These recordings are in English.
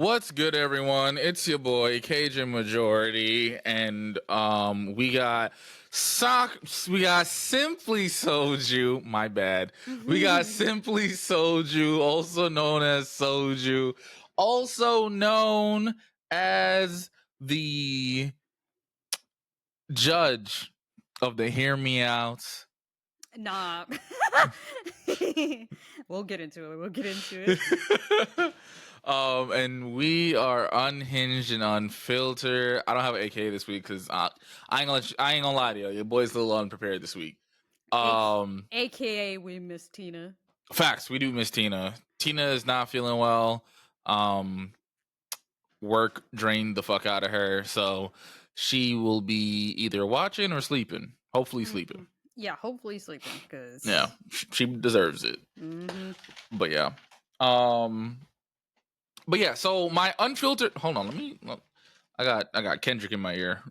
What's good, everyone? It's your boy Cajun Majority, and we got Simply Soju. My bad. We got Simply Soju, also known as Soju, also known as the judge of the Hear Me Out. Nah. We'll get into it. And we are unhinged and unfiltered. I don't have an AKA this week because I ain't gonna lie to you. Your boy's a little unprepared this week. AKA we miss Tina. Facts. We do miss Tina. Tina is not feeling well. Work drained the fuck out of her, so she will be either watching or sleeping. Hopefully sleeping. Yeah, hopefully sleeping because Yeah, she deserves it. But yeah. But yeah, so my unfiltered. Hold on, I got Kendrick in my ear.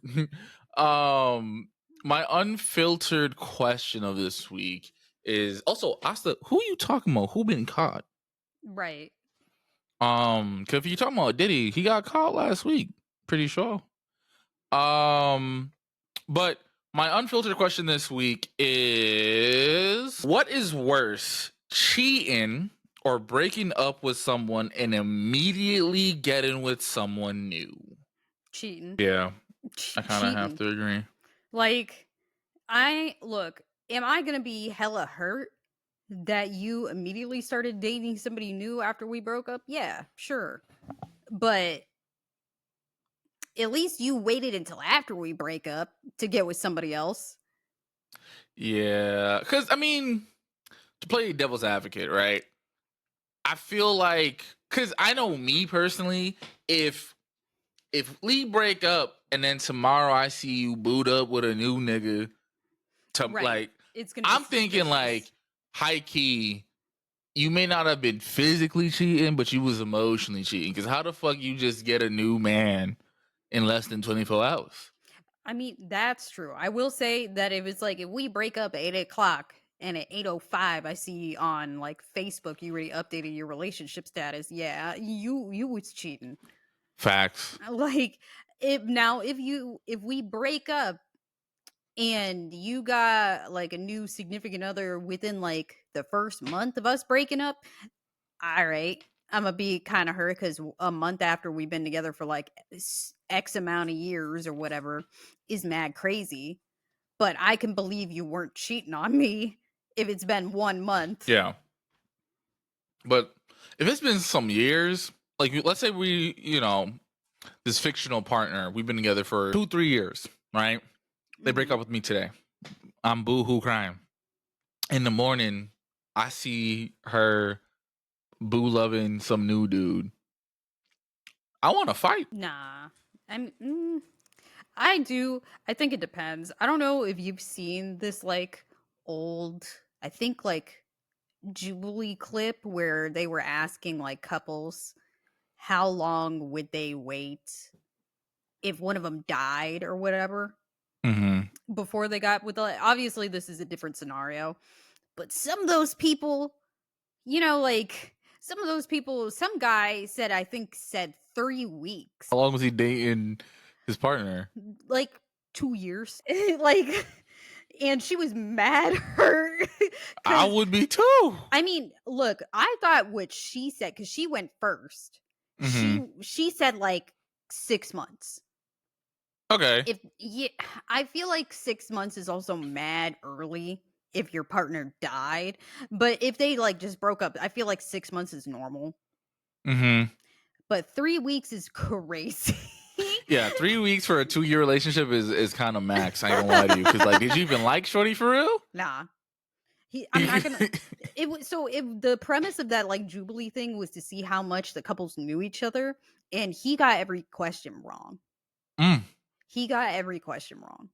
My unfiltered question of this week is also Asta. Who are you talking about? Who been caught? Right. Cause if you talking about Diddy, he got caught last week. Pretty sure. But my unfiltered question this week is: what is worse, cheating or breaking up with someone and immediately getting with someone new? Cheating. Yeah, I kind of have to agree. Like, am I gonna be hella hurt that you immediately started dating somebody new after we broke up? Yeah, sure. But at least you waited until after we break up to get with somebody else. Yeah, because I mean, to play devil's advocate, right? I feel like, because I know me personally, if we break up and then tomorrow I see you boot up with a new nigga, Right. like, It's gonna I'm be thinking suspicious. like high key, you may not have been physically cheating, but you was emotionally cheating. Because how the fuck you just get a new man in less than 24 hours? I mean, that's true. I will say that if we break up at 8 o'clock and at 8:05 I see on like Facebook you already updated your relationship status, yeah, you was cheating. Facts. Like if we break up and you got like a new significant other within like the first month of us breaking up, all right, I'm gonna be kind of hurt because a month after we've been together for like X amount of years or whatever is mad crazy. But I can believe you weren't cheating on me if it's been 1 month. Yeah. But if it's been some years, like let's say this fictional partner, we've been together for 2-3 years, right? They break up with me today. I'm boo-hoo crying. In the morning, I see her boo loving some new dude. I want to fight. Nah. I do. I think it depends. I don't know if you've seen this like old, I think like Jubilee clip where they were asking like couples how long would they wait if one of them died or whatever before they got with obviously this is a different scenario, but some of those people, like some of those people, some guy said, I think said 3 weeks. How long was he dating his partner? Like 2 years. Like, and she was mad hurt. I would be too. I mean, look, I thought what she said, because she went 1st. She said like 6 months. Okay. I feel like 6 months is also mad early if your partner died. But if they like just broke up, I feel like 6 months is normal. But 3 weeks is crazy. Yeah, 3 weeks for a 2-year relationship is kind of max. I ain't gonna lie to you, because like, did you even like Shorty for real? Nah. I'm not gonna. If the premise of that like Jubilee thing was to see how much the couples knew each other, and he got every question wrong. He got every question wrong.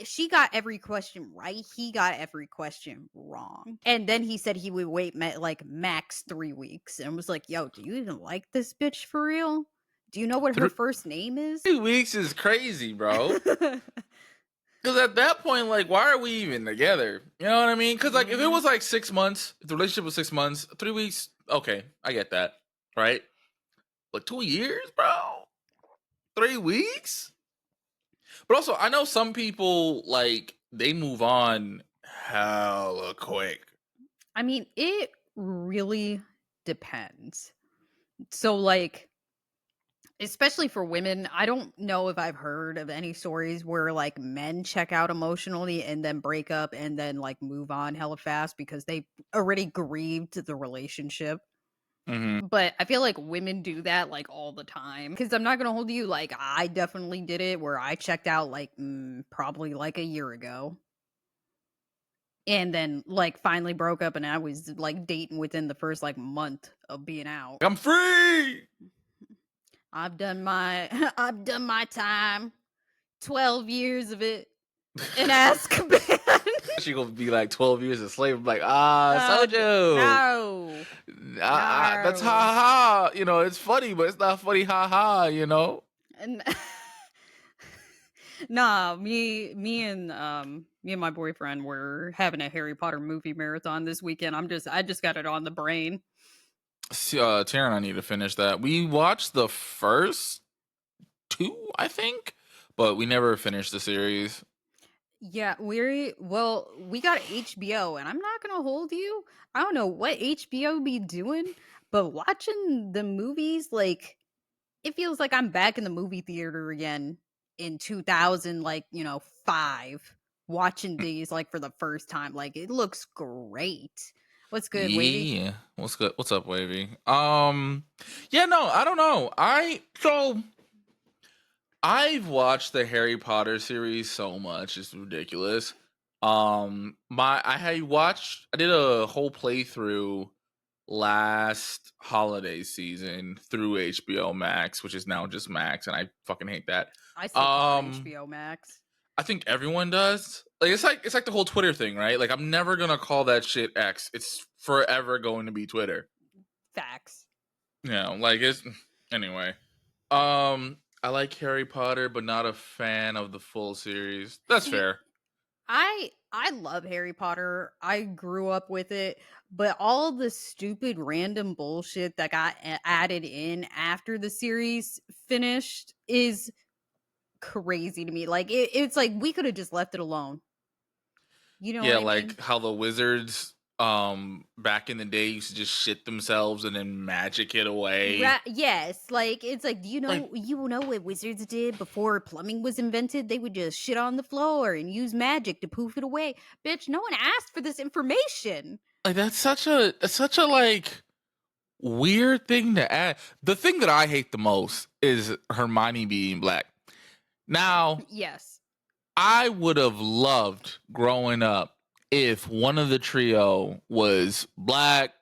She got every question right. He got every question wrong. And then he said he would wait like max 3 weeks, and was like, "Yo, do you even like this bitch for real? Do you know what her first name is?" 2 weeks is crazy, bro. Because at that point, like, why are we even together? You know what I mean? Because like, if it was like 6 months, if the relationship was 6 months, 3 weeks, okay, I get that, right? like 2 years, bro. 3 weeks. But also, I know some people like they move on hella quick. I mean, it really depends. So, like, especially for women, I don't know if I've heard of any stories where like men check out emotionally and then break up and then like move on hella fast because they already grieved the relationship. Hmm. But I feel like women do that like all the time. Because I'm not gonna hold you, like I definitely did it where I checked out like probably like a year ago. And then like finally broke up and I was like dating within the first like month of being out. I'm free. I've done my I've done my time. 12 years of it in Azkaban. She gonna be like 12 years a slave. I'm like, Soju. No. That's ha No. ha. It's funny, but it's not funny ha ha. And nah, me and my boyfriend were having a Harry Potter movie marathon this weekend. I just got it on the brain. Tara and I need to finish that. We watched the first two, I think, but we never finished the series. Yeah, we got HBO and I'm not gonna hold you. I don't know what HBO be doing, but watching the movies, like it feels like I'm back in the movie theater again in 2000, like, 5, watching these like for the first time. Like it looks great. What's good, Wavy? Yeah. What's good? What's up, Wavy? Yeah, no, I don't know. I've watched the Harry Potter series so much, it's ridiculous. I did a whole playthrough last holiday season through HBO Max, which is now just Max, and I fucking hate that. I still prefer Um, HBO Max. I think everyone does. Like it's like the whole Twitter thing, right? Like I'm never gonna call that shit X. It's forever going to be Twitter. Facts. Like it's anyway. I like Harry Potter, but not a fan of the full series. That's See, fair. I love Harry Potter. I grew up with it, but all the stupid random bullshit that got added in after the series finished is crazy to me. Like it's like we could have just left it alone. You know what Yeah, I mean? like how the wizards back in the day used to just shit themselves and then magic it away. Yes, like it's like Like you know what wizards did before plumbing was invented? They would just shit on the floor and use magic to poof it away. Bitch, no one asked for this information. like that's such a like weird thing to add. The thing that I hate the most is Hermione being black. Now, Yes. I would have loved growing up if one of the trio was black,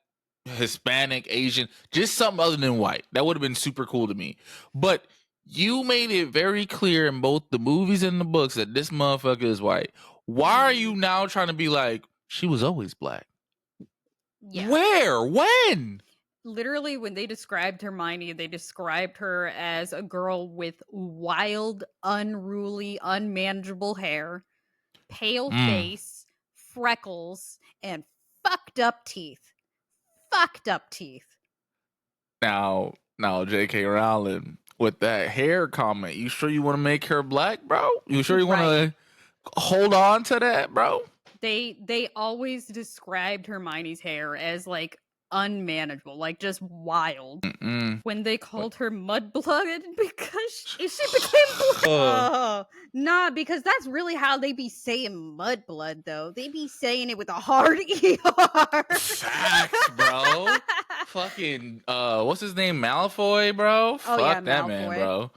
Hispanic, Asian, just something other than white. That would have been super cool to me. But you made it very clear in both the movies and the books that this motherfucker is white. Why are you Mhm. now trying to be like, she was always black? Yeah. Where? When? Literally, when they described Hermione, they described her as a girl with wild, unruly, unmanageable hair, pale Mm. face, freckles, and fucked up teeth. Fucked up teeth. Now, J.K. Rowling, with that hair comment, you sure you want to make her black, bro? You sure you want Right. to hold on to that, bro? They always described Hermione's hair as like unmanageable, like just wild. Mm-mm. When they called her mudblooded because she became blood. Oh, nah, because that's really how they be saying mudblood though. They be saying it with a hard ER. Facts, bro. Fucking what's his name? Malfoy, bro. Oh yeah, Fuck that man, Malfoy. bro.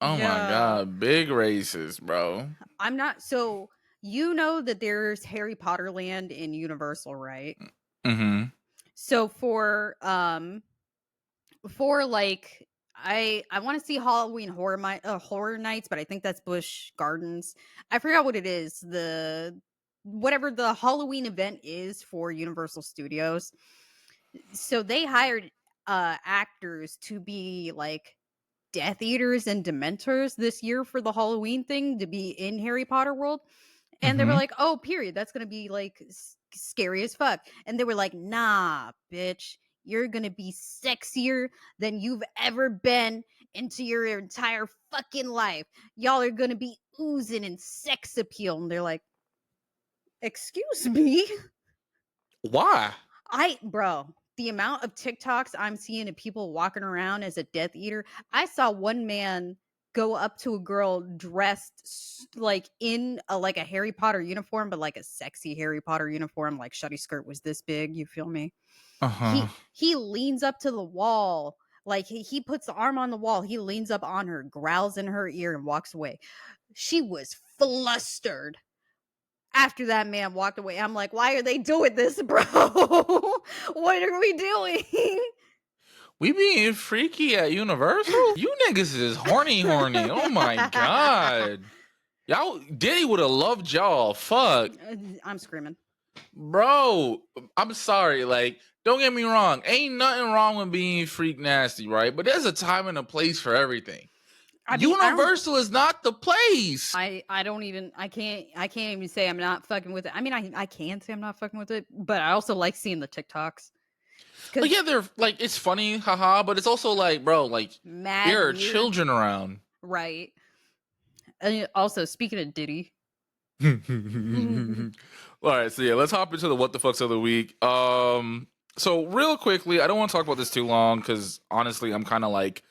Oh my Yeah. god, big racist, bro. I'm not so you know that there's Harry Potter land in Universal, right? Mm-hmm. So for like I want to see Halloween horror nights, but I think that's Busch Gardens. I forgot what it is. The whatever the Halloween event is for Universal Studios. So they hired actors to be like Death Eaters and Dementors this year for the Halloween thing to be in Harry Potter World. And they were Mm-hmm. like, "Oh, period. That's going to be like scary as fuck." And they were like, "Nah, bitch. you're gonna be sexier than you've ever been into your entire fucking life. Y'all are gonna be oozing in sex appeal. And they're like, excuse me? Why? Bro, the amount of TikToks I'm seeing of people walking around as a Death Eater. I saw one man go up to a girl dressed like in a Harry Potter uniform, but like a sexy Harry Potter uniform, like shutty skirt was this big, you feel me? Uh-huh. He leans up to the wall, like he puts the arm on the wall, he leans up on her, growls in her ear and walks away. She was flustered after that man walked away. I'm like, why are they doing this, bro? What are we doing? We being freaky at Universal? You niggas is horny. Oh my god. Y'all, Diddy would have loved y'all. Fuck. I'm screaming. Bro, I'm sorry. Like, don't get me wrong. Ain't nothing wrong with being freak nasty, right? But there's a time and a place for everything. I mean, Universal is not the place. I don't even I can't even say I'm not fucking with it. I mean, I can say I'm not fucking with it, but I also like seeing the TikToks. Like, yeah, they're like, it's funny, haha, but it's also like, bro, like, Mad there are weird. children around. Right. And also, speaking of Diddy. All right, so yeah, let's hop into the what the fucks of the week. So real quickly, I don't want to talk about this too long because honestly, I'm kind of like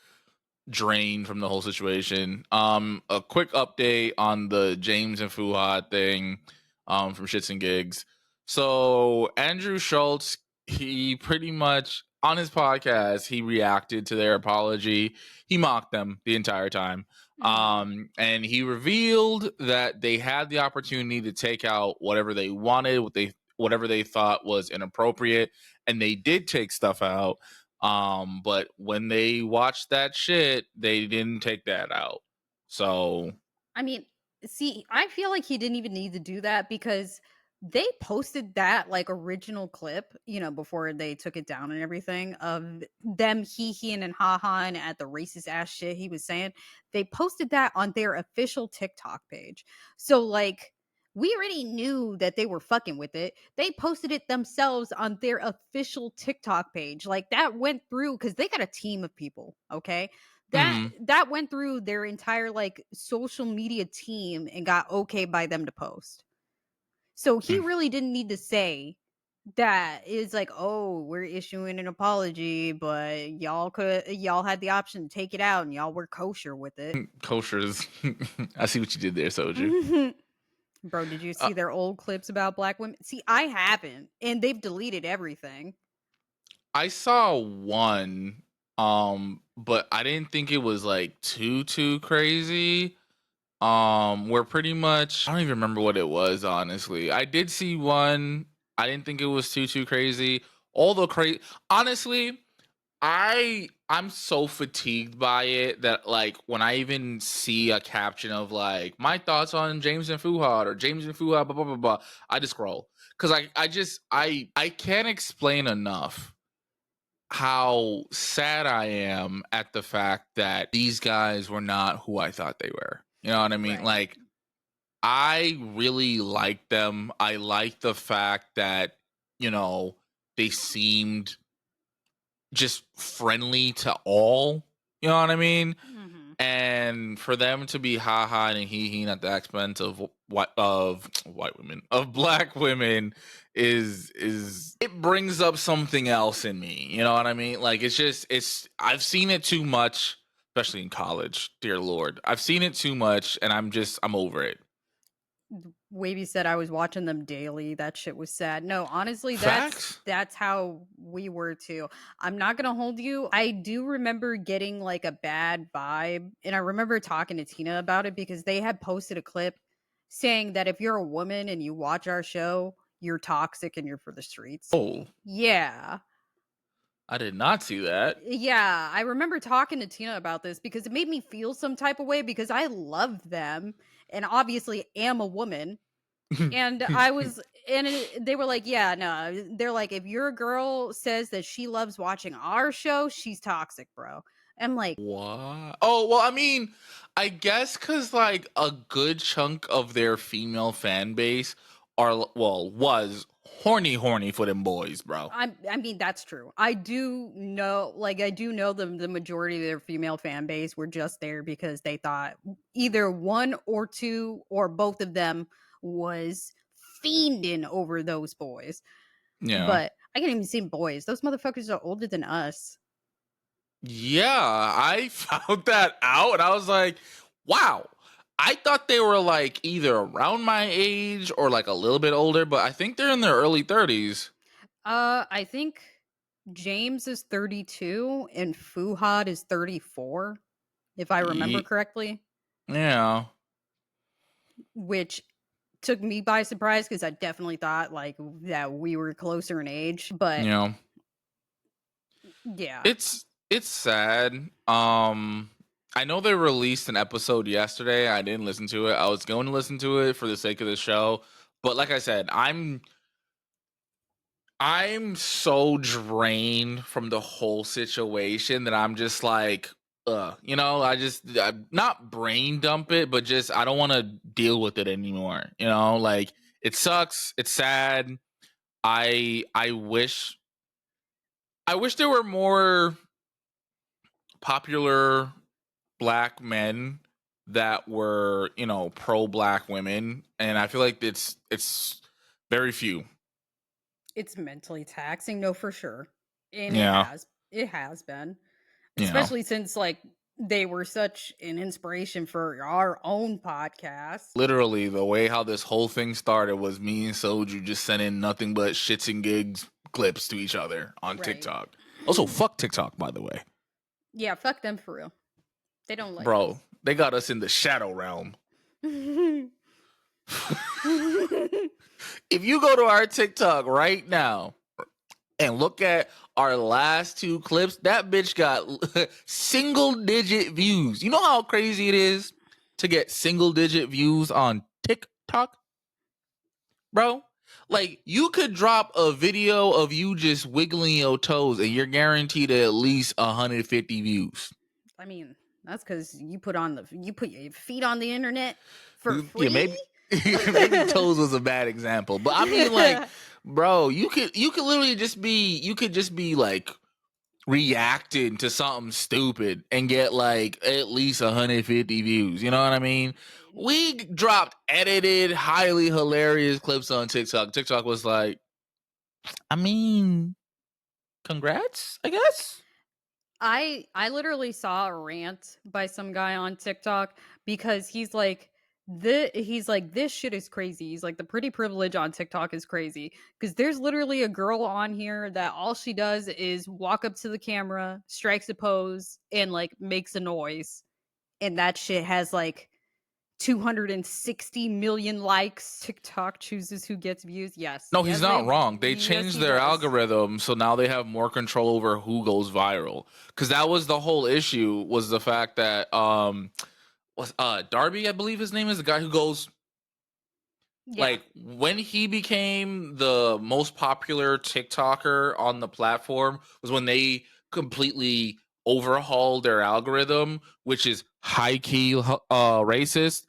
drained from the whole situation. A quick update on the James and Fuhad thing, from Shits and Gigs. So Andrew Schultz, he pretty much on his podcast, he reacted to their apology. He mocked them the entire time. And he revealed that they had the opportunity to take out whatever they wanted, whatever they thought was inappropriate, and they did take stuff out. But when they watched that shit, they didn't take that out. So I mean, see, I feel like he didn't even need to do that because they posted that like original clip, before they took it down and everything of them hee-heeing and ha-haing at the racist ass shit he was saying. They posted that on their official TikTok page. So like we already knew that they were fucking with it. They posted it themselves on their official TikTok page. Like that went through because they got a team of people, okay? That went through their entire like social media team and got okay by them to post. So he really didn't need to say that it's like, oh, we're issuing an apology, but y'all had the option to take it out and y'all were kosher with it. kosher is I see what you did there, Soju. Bro, did you see their old clips about black women? See, I haven't, and they've deleted everything. I saw one, but I didn't think it was like too crazy. Where pretty much I don't even remember what it was, honestly. I did see one. I didn't think it was too crazy. All the crazy, honestly, I'm so fatigued by it that like when I even see a caption of like my thoughts on James and Fuhad or James and Fuhad, blah blah blah blah, I just scroll because I can't explain enough how sad I am at the fact that these guys were not who I thought they were. You know what I mean? Right. Like, I really like them. I like the fact that, they seemed just friendly to all. You know what I mean? And for them to be ha-ha and hee-hee at the expense of white women, of black women, is it brings up something else in me. You know what I mean? Like it's I've seen it too much, especially in college. Dear Lord, I've seen it too much, and I'm over it. Wavy said I was watching them daily. That shit was sad. No, honestly, Facts? that's how we were too. I'm not gonna hold you. I do remember getting like a bad vibe, and I remember talking to Tina about it because they had posted a clip saying that if you're a woman and you watch our show, you're toxic and you're for the streets. Oh, Yeah. I did not see that. Yeah, I remember talking to Tina about this because it made me feel some type of way because I love them and obviously am a woman. And they were like, yeah, no, they're like, if your girl says that she loves watching our show, she's toxic, bro. I'm like, what? Oh, well, I mean, I guess because like a good chunk of their female fan base was horny for them boys, bro. I mean, that's true. I do know, the majority of their female fan base were just there because they thought either one or two or both of them was fiending over those boys. Yeah. But I can't even see boys. Those motherfuckers are older than us. Yeah, I found that out and I was like, wow. I thought they were like either around my age or like a little bit older, but I think they're in their early 30s. I think James is 32 and Fuhad is 34, if I remember Ye- correctly, Yeah. which took me by surprise because I definitely thought like that we were closer in age. But Yeah. yeah, It's sad. I know they released an episode yesterday. I didn't listen to it. I was going to listen to it for the sake of the show, but like I said, I'm so drained from the whole situation that I'm just like, I'm not brain dump it, but just I don't want to deal with it anymore. Like it sucks. It's sad. I wish there were more popular black men that were, pro black women, and I feel like it's very few. it's mentally taxing, no, for sure. And Yeah. it has been, Yeah. especially since like they were such an inspiration for our own podcast. Literally, the way how this whole thing started was me and Soju just sending nothing but shits and gigs clips to each other on Right. TikTok. Also, fuck TikTok, by the way. Yeah, fuck them for real. They don't like Bro, they got us in the shadow realm. us. If you go to our TikTok right now and look at our last two clips, that bitch got single digit views. You know how crazy it is to get single digit views on TikTok, bro? Like, you could drop a video of you just wiggling your toes and you're guaranteed at least 150 views. I mean, that's because you put your feet on the internet for Yeah, free. maybe toes was a bad example, but I mean, like, bro, you could literally just be like reacting to something stupid and get like at least 150 views. You know what I mean? We dropped edited, highly hilarious clips on TikTok. TikTok was like, I mean, congrats, I guess. I literally saw a rant by some guy on TikTok because this shit is crazy. He's like, the pretty privilege on TikTok is crazy because there's literally a girl on here that all she does is walk up to the camera, strikes a pose, and like makes a noise, and that shit has like 260 million likes. TikTok chooses who gets views. Yes. No, he's Yes, not wrong. They yes, changed he their does. algorithm, so now they have more control over who goes viral. Because that was the whole issue, was the fact that was Darby, I believe his name is, the guy who goes, Yeah. like, when he became the most popular TikToker on the platform was when they completely overhauled their algorithm, which is high key racist.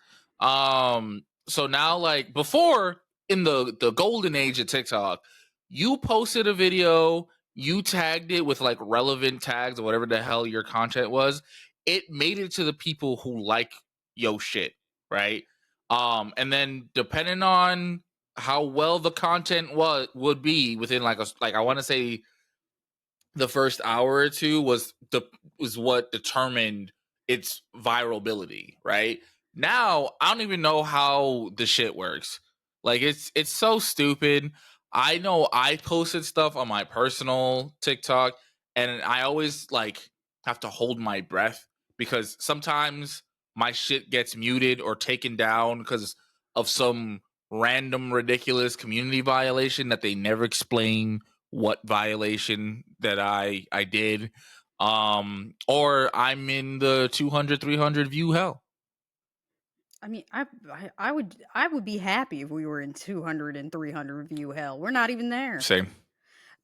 So now, like, before, in the golden age of TikTok, you posted a video, you tagged it with like relevant tags or whatever the hell your content was, it made it to the people who like yo shit, right? And then depending on how well the content would be within like I want to say the first hour or two was what determined its virality, right? Now I don't even know how the shit works. Like, it's so stupid. I know I posted stuff on my personal TikTok and I always like have to hold my breath because sometimes my shit gets muted or taken down because of some random ridiculous community violation that they never explain what violation that I did, or I'm in the 200 300 view hell. I mean, I would be happy if we were in 200 and 300 view hell. We're not even there. Same.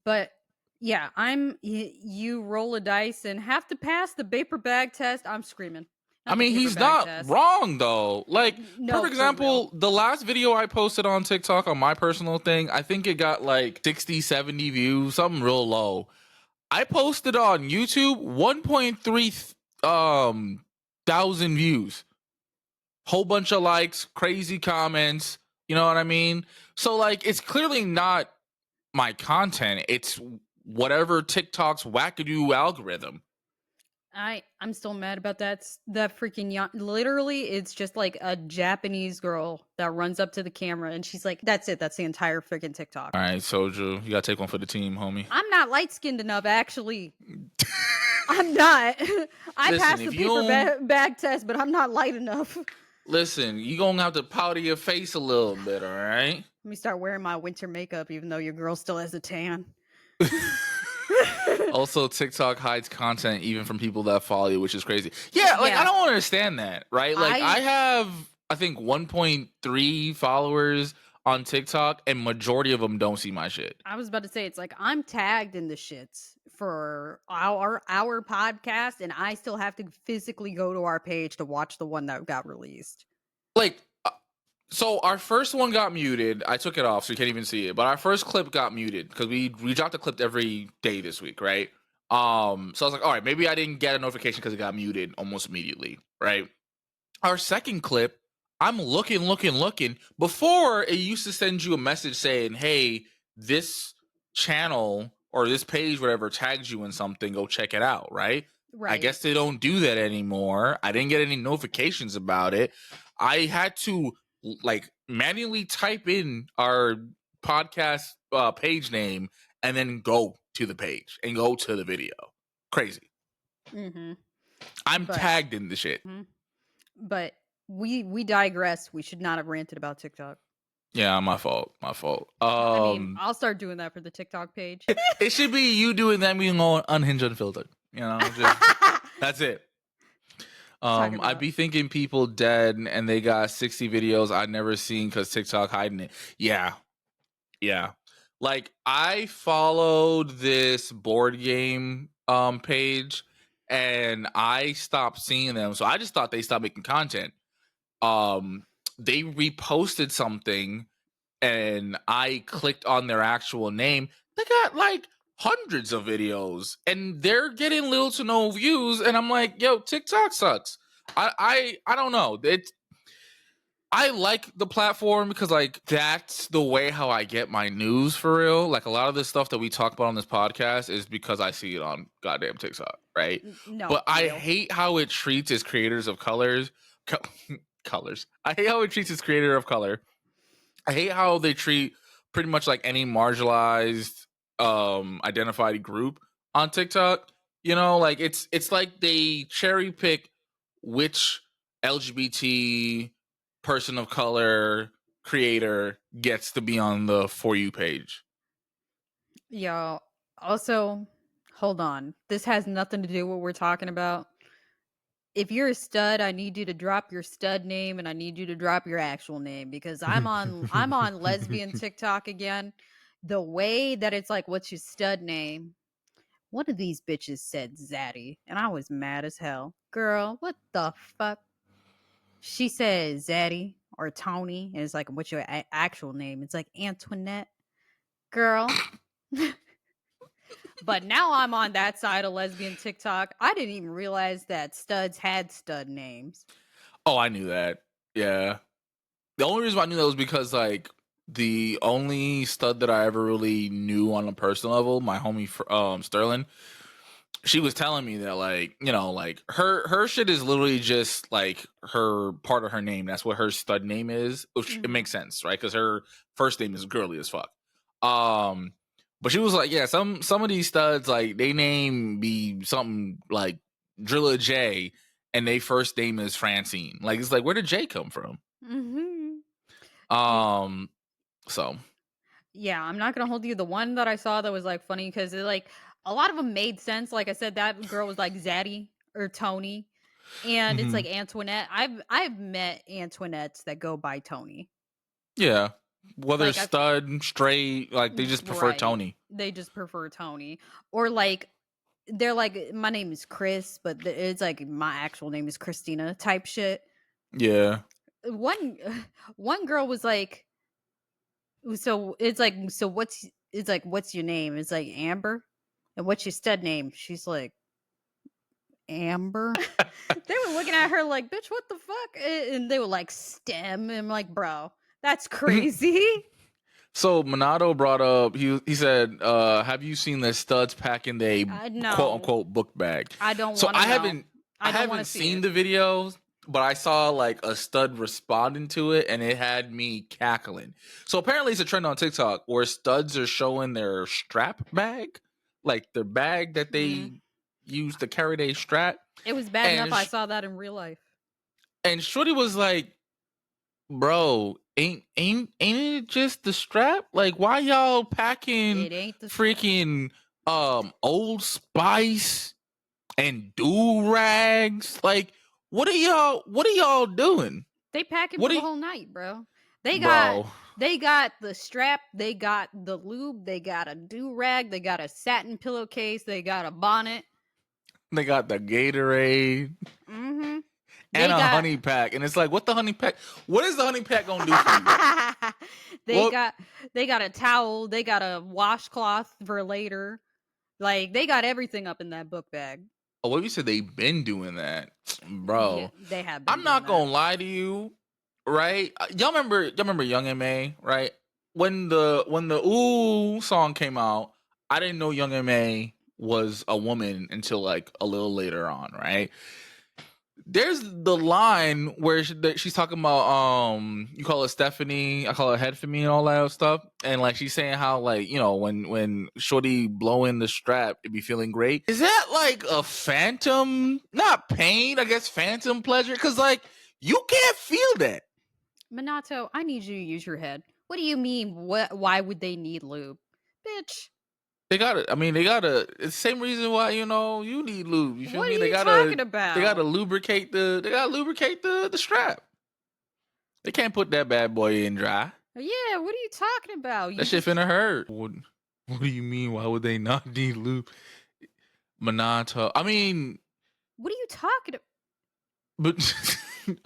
But yeah, you roll a dice and have to pass the paper bag test. I'm screaming. I Not the mean, he's paperback not test. wrong though. Like, No, perfect for real. example, the last video I posted on TikTok on my personal thing, I think it got like 60, 70 views, something real low. I posted on YouTube 1.3 thousand views. Whole bunch of likes, crazy comments, you know what I mean? So like it's clearly not my content. It's whatever TikTok's wackadoo algorithm. I'm still mad about that freaking literally it's just like a Japanese girl that runs up to the camera and she's like, that's it, that's the entire freaking TikTok. All right, Soju, you gotta take one for the team, homie. I'm not light skinned enough, actually. I'm not. I Listen, passed the if you paper don't bag test, but I'm not light enough. listen, you gonna have to powder your face a little bit, all right? Let me start wearing my winter makeup, even though your girl still has a tan. Also, TikTok hides content even from people that follow you, which is crazy. Yeah, like I Yeah. don't understand that, right? Like I I have, I think 1.3 followers on TikTok, and majority of them don't see my shit. I was about to say it's like I'm tagged in the shits for our podcast, and I still have to physically go to our page to watch the one that got released. Like, so our first one got muted. I took it off, so you can't even see it. But our first clip got muted because we dropped a clip every day this week, right? So I was like, all right, maybe I didn't get a notification because it got muted almost immediately, right? Our second clip, I'm looking. Before it used to send you a message saying, hey, this channel or this page, whatever, tags you in something, go check it out, right? I Right. guess they don't do that anymore. I didn't get any notifications about it. I had to like manually type in our podcast page name and then go to the page and go to the video. Crazy. Mm-hmm. I'm But tagged in the shit. but we digress. We should not have ranted about TikTok. Yeah, my fault. My fault. I mean, I'll start doing that for the TikTok page. It should be you doing that, being on Unhinged Unfiltered. You know, just that's it. Talking I'd about be thinking people dead and they got 60 videos I'd never seen because TikTok hiding it. Yeah, yeah. Like I followed this board game page and I stopped seeing them, so I just thought they stopped making content. Um, they reposted something and I clicked on their actual name, they got like hundreds of videos and they're getting little to no views. And I'm like, yo, TikTok sucks. I don't know. I like the platform because like that's the way how I get my news for real. Like a lot of this stuff that we talk about on this podcast is because I see it on goddamn TikTok, right? no, But for I real. hate how it treats its creators of colors. Colors. I hate how it treats its creator of color. I hate how they treat pretty much like any marginalized identified group on TikTok. You know, like it's like they cherry pick which LGBT person of color creator gets to be on the For You page. Yo, also, hold on. This has nothing to do with what we're talking about. If you're a stud, I need you to drop your stud name and I need you to drop your actual name because I'm on lesbian TikTok again. The way that it's like, what's your stud name? One of these bitches said Zaddy, and I was mad as hell. Girl, what the fuck? She said Zaddy or Tony, and it's like, what's your actual name? It's like Antoinette. Girl. But now I'm on that side of lesbian TikTok. I didn't even realize that studs had stud names. Oh, I knew that. Yeah. The only reason why I knew that was because like the only stud that I ever really knew on a personal level, my homie Sterling, she was telling me that like, you know, like her shit is literally just like her part of her name. That's what her stud name is, which it Mhm. makes sense, right? Because her first name is girly as fuck. Um, but she was like, yeah, some of these studs like they name be something like Drilla J, and they first name is Francine. Like it's like where did J come from? Mhm. Yeah. Um, so Yeah, I'm not gonna hold you. The one that I saw that was like funny because it like a lot of them made sense. Like I said, that girl was like Zaddy or Tony, and it's mhm. like Antoinette. I've met Antoinettes that go by Tony. Yeah, whether Like I've stud straight, like they just prefer right. Tony. They just prefer Tony. Or like they're like, my name is Chris, but it's like my actual name is Christina type shit. Yeah. One one girl was like, so it's like, so what's it's like, what's your name? It's like Amber, and what's your stud name? She's like Amber. They were looking at her like, bitch, what the fuck? And they were like, STEM. And I'm like, bro, that's crazy. So Minato brought up, he said, have you seen the studs packing the quote No, unquote book bag? I don't So want to know. I I don't want to haven't see seen it. the videos, but I saw like a stud responding to it, and it had me cackling. So apparently, it's a trend on TikTok where studs are showing their strap bag, like their bag that Mm. they use to carry their strap. It was bad enough And I saw that in real life. and Shorty was like, "Bro, ain't it just the strap? Like, why y'all packing It ain't the strap. freaking Old Spice and do rags? Like, what are y'all doing? They packing What for are the you, whole night, bro. They got bro? they got the strap, they got the lube, they got a do rag, they got a satin pillowcase, they got a bonnet. They got the Gatorade Mm-hmm. and They a got honey pack, and it's like, what the honey pack? What is the honey pack gonna do for you? they Well, got they got a towel, they got a washcloth for later. Like they got everything up in that book bag. oh, well, you said they've been doing that, Yeah, bro. they have been I'm doing not that. gonna lie to you, right? Y'all remember Young M.A., right? When the Ooh song came out, I didn't know Young M.A. was a woman until like a little later on, right? There's the line where she's talking about you call her Stephanie, I call her head for me and all that stuff, and like she's saying how like when Shorty blowing the strap it be feeling great. Is that like a phantom, not pain, I guess phantom pleasure? Because like you can't feel that. Minato, I need you to use your head. What do you mean? What? Why would they need lube, bitch? They gotta. I mean, they gotta. It's the same reason why you need lube. You feel What me? are you talking They gotta about? lubricate the. They gotta lubricate the strap. They can't put that bad boy in dry. Yeah, what are you talking about? That You shit just finna hurt. What do you mean? Why would they not need lube? Minato. I mean, what are you talking about? but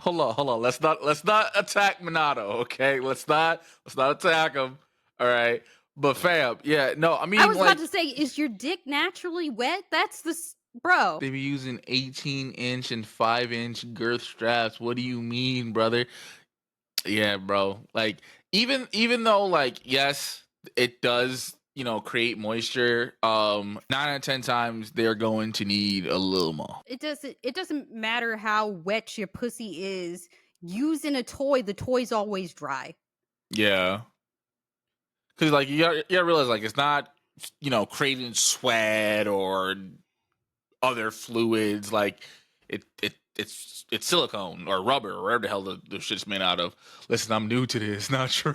hold on. Let's not attack Minato. Okay, let's not attack him. All right. But fam, yeah, no, I I mean was about like to say, is your dick naturally wet? That's bro. they be using 18-inch and 5-inch girth straps. What do you mean, brother? Yeah, bro. Like even though like yes, it does, create moisture, 9 out of 10 times they're going to need a little more. It doesn't matter how wet your pussy is. Using a toy, the toy's always dry. Yeah. Cuz like you gotta realize like it's not creating sweat or other fluids like it's silicone or rubber or whatever the hell the shit's made out of. Listen, I'm new to this, not true.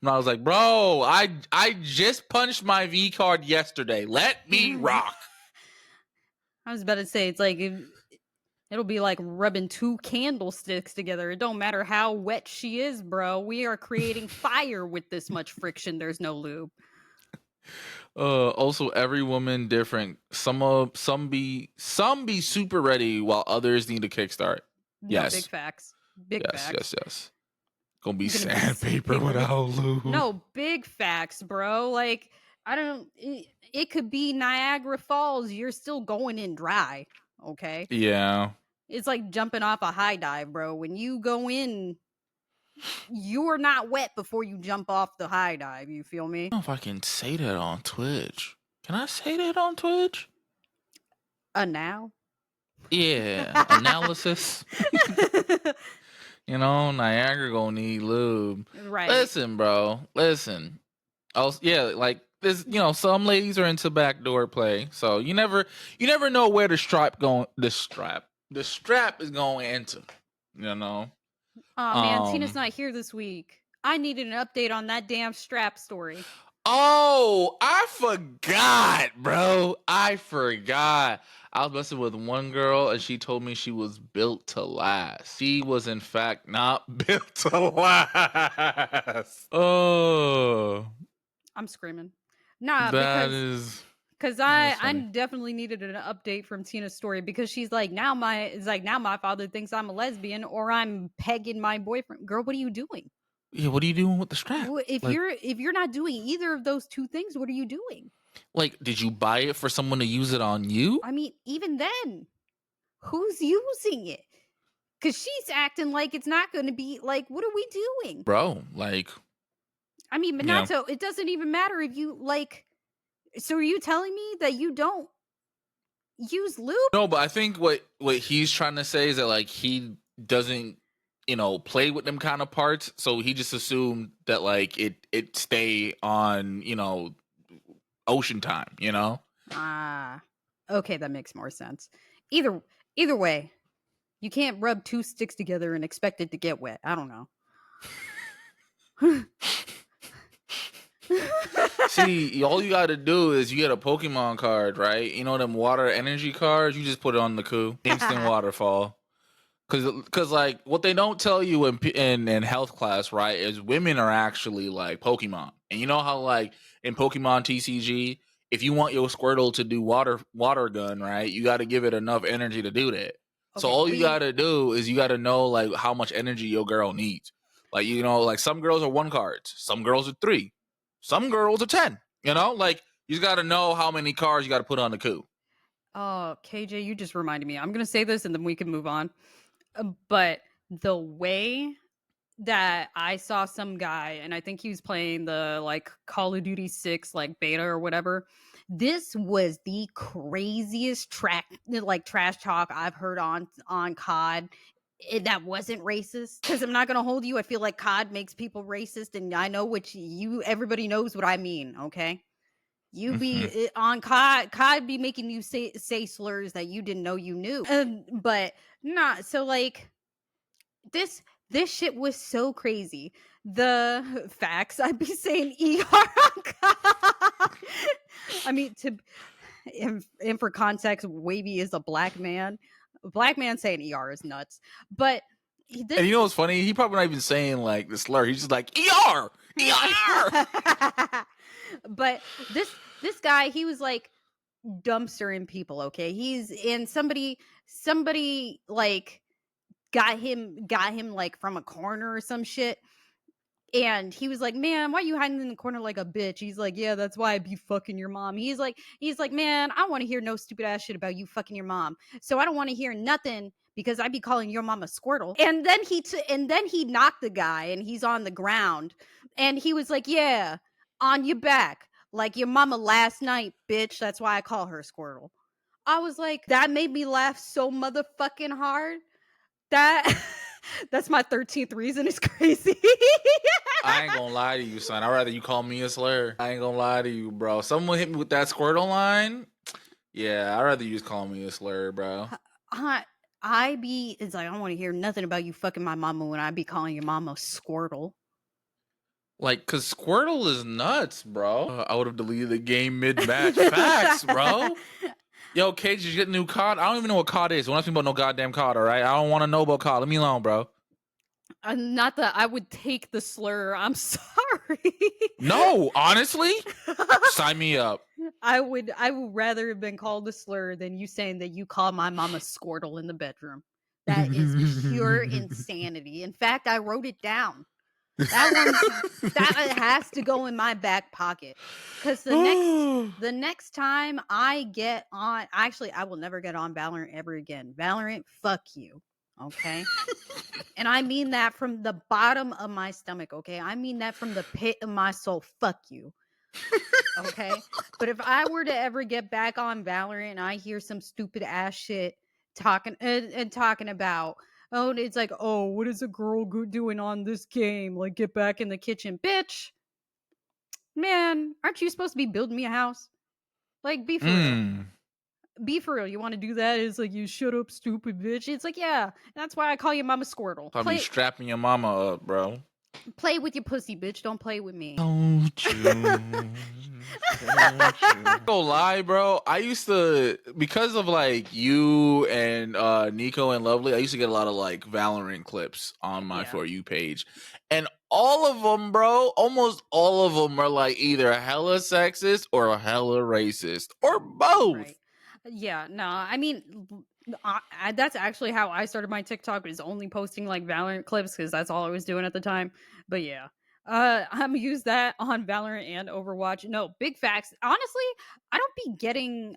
And I was like, bro, I just punched my V card yesterday. Let me rock. I was about to say, it's like it'll be like rubbing two candlesticks together. It don't matter how wet she is, bro. We are creating fire with this much friction. There's no lube. Also, every woman different. Some be super ready while others need a kickstart. No, big Yes, facts. Big yes, facts. yes, yes. Gonna be Gonna be sandpaper sandpaper with without lube. no big facts, bro. Like I don't. It could be Niagara Falls. You're still going in dry. Okay, Yeah. it's like jumping off a high dive, bro. When you go in, you're not wet before you jump off the high dive. You feel me? I don't know if I can say that on Twitch. Can I say that on Twitch? Now. Yeah, analysis. Niagara gonna need lube. Right. Listen, bro. Listen. Yeah, like this. Some ladies are into backdoor play, so you never know where the strap going. The strap is going to enter. You know. Oh man, Tina's Um. not here this week. I needed an update on that damn strap story. Oh, I forgot, bro. I forgot. I was messing with one girl and she told me she was built to last. She was, in fact, not built to last. Oh. I'm screaming. Nah, That is because that's I funny. definitely needed an update from Tina's story because she's like now my father thinks I'm a lesbian or I'm pegging my boyfriend. Girl, what are you doing? Yeah, what are you doing with the strap? If you're not doing either of those two things, what are you doing? Like, did you buy it for someone to use it on you? I mean, even then, who's using it? Because she's acting like it's not going to be like, what are we doing? Bro, like, I mean, but you not know. so. It doesn't even matter if you like. So are you telling me that you don't use lube? No, but I think what he's trying to say is that like he doesn't, play with them kind of parts, so he just assumed that like it stay on, ocean time. Ah, okay, that makes more sense. Either either way, you can't rub two sticks together and expect it to get wet. I don't know. See, all you got to do is you get a Pokemon card, right? You know them water energy cards. You just put it on the coup, instant waterfall. Cause like what they don't tell you in health class, right, is women are actually like Pokemon, and you know how like in Pokemon TCG, if you want your Squirtle to do water gun, right, you got to give it enough energy to do that. So Okay, all you got to do is you got to know like how much energy your girl needs. Like like some girls are 1 cards, some girls are 3, some girls are 10. Like you just got to know how many cards you got to put on the coup. oh, KJ, you just reminded me. I'm gonna say this and then we can move on. But the way that I saw some guy, and I think he was playing the like Call of Duty 6 like beta or whatever. This was the craziest trash talk I've heard on COD. That wasn't racist because I'm not gonna hold you. I feel like COD makes people racist, and I know what everybody knows what I mean. Okay, you Hmm. be on COD be making you say slurs that you didn't know you knew, but not so like this this shit was so crazy. The facts I'd be saying ER on God. I mean, and for context, Wavy is a black man. A black man saying ER is nuts. But And this you know what's funny? He probably not even saying like the slur. He's just like ER, ER. but this guy, he was like dumpstering people, okay? He's in somebody like got him like from a corner or some shit. And he was like, "Man, why you hiding in the corner like a bitch?" He's like, "Yeah, that's why I be fucking your mom." He's like, "Man, I don't want to hear no stupid ass shit about you fucking your mom. So I don't want to hear nothing because I be calling your mom a Squirtle." And then he knocked the guy and he's on the ground. And he was like, "Yeah, on your back. Like your mama last night, bitch. That's why I call her Squirtle." I was like, that made me laugh so motherfucking hard. That that's my 13th reason is crazy. I ain't gonna lie to you, son. I'd rather you call me a slur. I ain't gonna lie to you, bro. Someone hit me with that Squirtle line. Yeah, I'd rather you just call me a slur, bro. I it's like I don't want to hear nothing about you fucking my mama when I be calling your mama Squirtle. Like, cause Squirtle is nuts, bro. I would have deleted the game mid-match. Facts, bro. Yo, Cage, you get a new COD? I don't even know what COD is. Don't ask me about no goddamn COD, all right? I don't want to know about COD. Leave me alone, bro. Not that I would take the slur. I'm sorry. No, honestly, sign me up. I would rather have been called a slur than you saying that you call my mama Squirtle in the bedroom. That is pure insanity. In fact, I wrote it down. That has to go in my back pocket because the next time I get on, actually, I will never get on Valorant ever again. Valorant, fuck you, okay? And I mean that from the bottom of my stomach, okay? I mean that from the pit of my soul. Fuck you, okay? But if I were to ever get back on Valorant and I hear some stupid ass shit talking and talking about, oh, it's like, oh, what is a girl doing on this game? Like, get back in the kitchen, bitch. Man, aren't you supposed to be building me a house? Like, be for real. Mm. Be for real. You want to do that? It's like, you shut up, stupid bitch. It's like, yeah, that's why I call you Mama Squirtle. I'll be strapping your mama up, bro. Play with your pussy, bitch. Don't play with me. Don't you? Go lie, bro. I used to, because of like you and Nico and Lovely, I used to get a lot of like Valorant clips on my Yeah. For You page. And all of them, bro, almost all of them are like either hella sexist or hella racist or both. Right. Yeah, no, I mean, that's actually how I started my TikTok, is only posting like Valorant clips because that's all I was doing at the time. But yeah, I'm use that on Valorant and Overwatch. No, big facts. Honestly, I don't be getting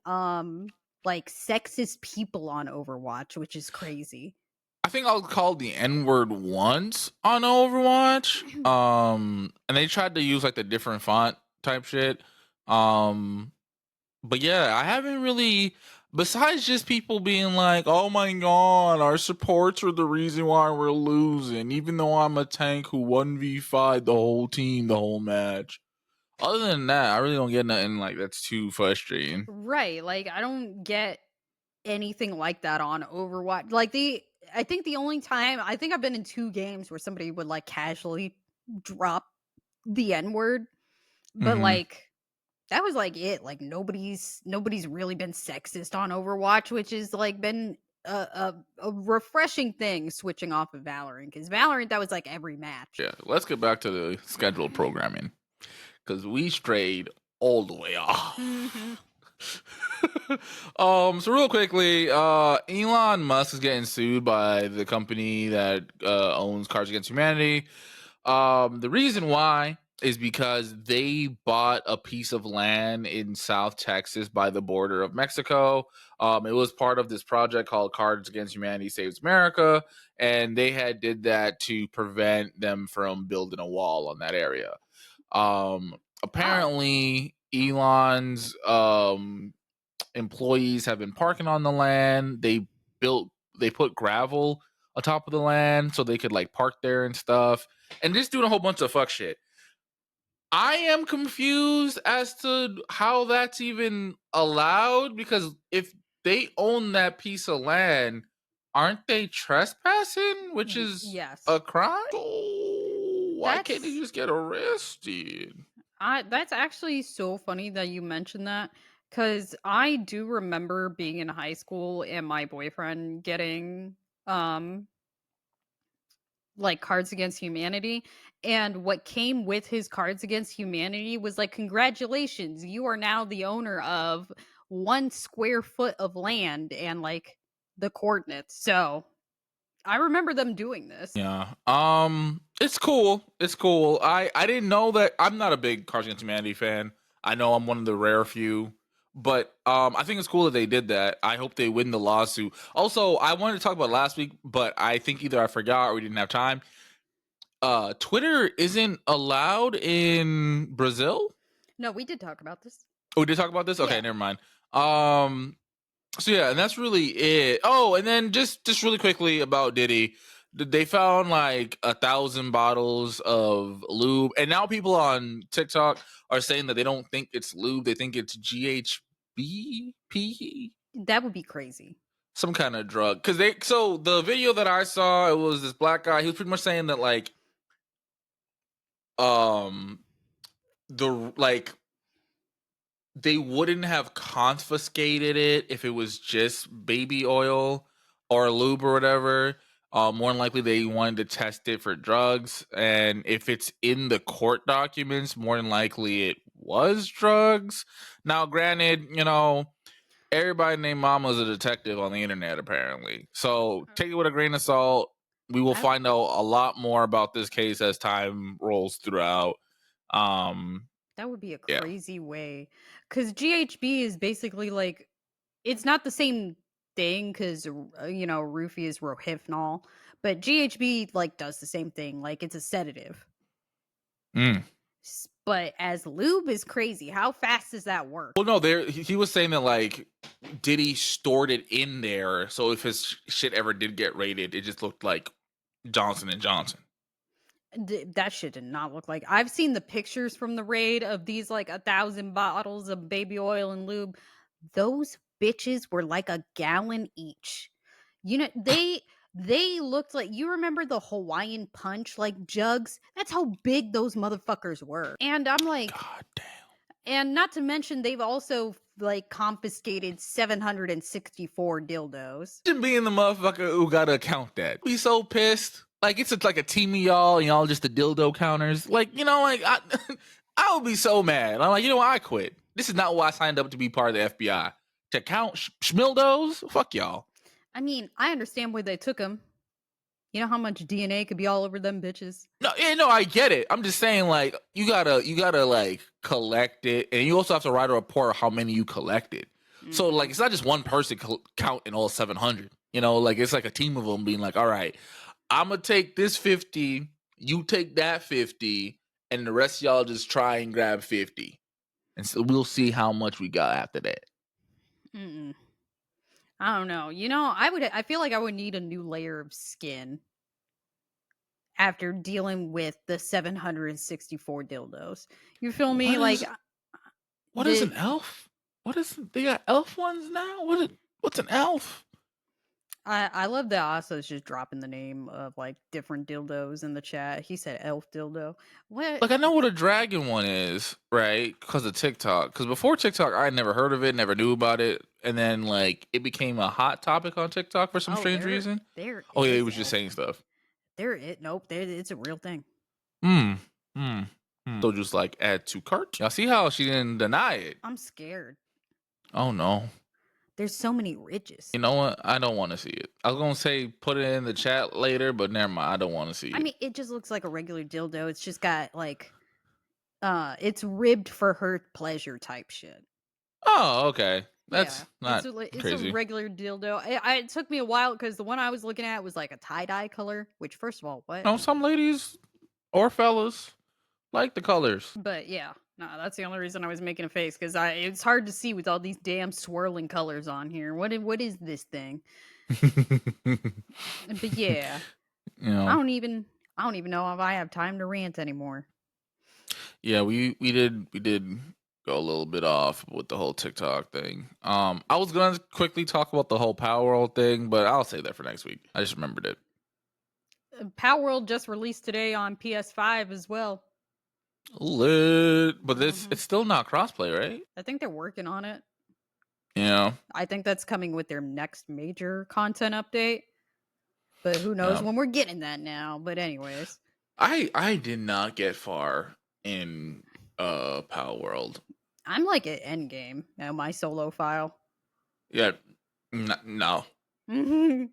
like sexist people on Overwatch, which is crazy. I think I was called the N-word once on Overwatch. And they tried to use like the different font type shit. But yeah, I haven't really, besides just people being like, oh my god, our supports are the reason why we're losing, even though I'm a tank who 1v5 the whole team the whole match. Other than that, I really don't get nothing like that's too frustrating. Right. Like I don't get anything like that on Overwatch. Like I think the only time I think I've been in 2 games where somebody would like casually drop the N-word, but Mm-hmm. like that was like it. Like nobody's really been sexist on Overwatch, which has like been a refreshing thing switching off of Valorant, because Valorant, that was like every match. Yeah, let's get back to the scheduled programming because we strayed all the way off. Mhm. So real quickly, Elon Musk is getting sued by the company that owns Cards Against Humanity. The reason why is because they bought a piece of land in South Texas by the border of Mexico. It was part of this project called Cards Against Humanity Saves America, and they had did that to prevent them from building a wall on that area. Apparently, Elon's employees have been parking on the land. They put gravel atop of the land so they could like park there and stuff, and just doing a whole bunch of fuck shit. I am confused as to how that's even allowed, because if they own that piece of land, aren't they trespassing, which is Yes. a crime? So why can't they That's just get arrested? that's actually so funny that you mentioned that, cuz I do remember being in high school and my boyfriend getting um like Cards Against Humanity, and what came with his Cards Against Humanity was like, congratulations, you are now the owner of 1 square foot of land and like the coordinates. So I remember them doing this. Yeah. It's cool. It's cool. I didn't know that. I'm not a big Cards Against Humanity fan. I know I'm one of the rare few, but I think it's cool that they did that. I hope they win the lawsuit. Also, I wanted to talk about last week, but I think either I forgot or we didn't have time. Twitter isn't allowed in Brazil. No, we did talk about this. Oh, we did talk about this. Okay, Yeah. never mind. So yeah, and that's really it. Oh, and then just really quickly about Diddy, they found like 1,000 bottles of lube, and now people on TikTok are saying that they don't think it's lube; they think it's GHBP, That would be crazy. some kind of drug. Because they, so the video that I saw, it was this black guy. He was pretty much saying that like, um, the like they wouldn't have confiscated it if it was just baby oil or lube or whatever. More than likely, they wanted to test it for drugs, and if it's in the court documents, more than likely it was drugs. Now, granted, everybody named Mama is a detective on the internet, apparently. So take it with a grain of salt. We will I, find out a lot more about this case as time rolls throughout. Um, that would be a yeah. crazy way, cuz GHB is basically like, it's not the same thing, cuz roofie is rohypnol, but GHB like does the same thing, like it's a sedative. Mm. But as lube is crazy. How fast does that work? Well, no, he was saying that like Diddy stored it in there, so if his shit ever did get raided, it just looked like Johnson and Johnson. That shit did not look like. I've seen the pictures from the raid of these like 1,000 bottles of baby oil and lube. Those bitches were like a gallon each. They looked like, you remember the Hawaiian punch like jugs? That's how big those motherfuckers were. And I'm like, God damn. and not to mention they've also like confiscated 764 dildos. Imagine being the motherfucker who gotta count that. Be so pissed. like it's like a team of y'all and y'all just the dildo counters. Like, you know, like I would be so mad. I'm like, you know what? I quit. This is not why I signed up to be part of the FBI. To count schmildos? Fuck y'all. I mean, I understand where they took him. You know how much DNA could be all over them bitches? No, yeah, no, I get it. I'm just saying, like, you gotta like collect it, and you also have to write a report of how many you collected. So, like, it's not just one person counting all 700. You know, like it's like a team of them being like, all right, I'm gonna take this 50, you take that 50, and the rest of y'all just try and grab 50, and so we'll see how much we got after that. Mm-mm. I don't know. You know, I feel like I would need a new layer of skin after dealing with the 764 dildos. You feel me? What is The an elf? What is they got elf ones now? What's an elf? I love that Asa's just dropping the name of like different dildos in the chat. He said elf dildo. What? Like I know what a dragon one is, right? Because of TikTok. Because before TikTok, I had never heard of it, never knew about it, and then like it became a hot topic on TikTok for some Oh, strange reason. there Oh yeah, he is was just elf. saying stuff. Nope, it's a real thing. Hmm. Hmm. So just like add to cart. Y'all see how she didn't deny it? I'm scared. Oh no. There's so many ridges. You know what? I don't want to see it. I was gonna say put it in the chat later, but never mind. I don't want to see I it. mean, it just looks like a regular dildo. It's just got like it's ribbed for her pleasure type shit. Oh, okay. That's Yeah, not it's a crazy. regular dildo. It took me a while because the one I was looking at was like a tie dye color. Which, first of all, what? No, some ladies or fellas like the colors. But yeah, no, that's the only reason I was making a face because it's hard to see with all these damn swirling colors on here. What is this thing? But yeah, You I know, don't even know if I have time to rant anymore. yeah, we did go a little bit off with the whole TikTok thing. I was gonna quickly talk about the whole Power World thing, but I'll save that for next week. I just remembered it. Power World just released today on PS5 as well. Lit, but this Mhm. it's still not crossplay, right? I think they're working on it. Yeah, I think that's coming with their next major content update. But who knows yeah. when we're getting that now. But anyways, I did not get far in Power World. I'm like at endgame now. My solo file. Yeah, no. Mhm.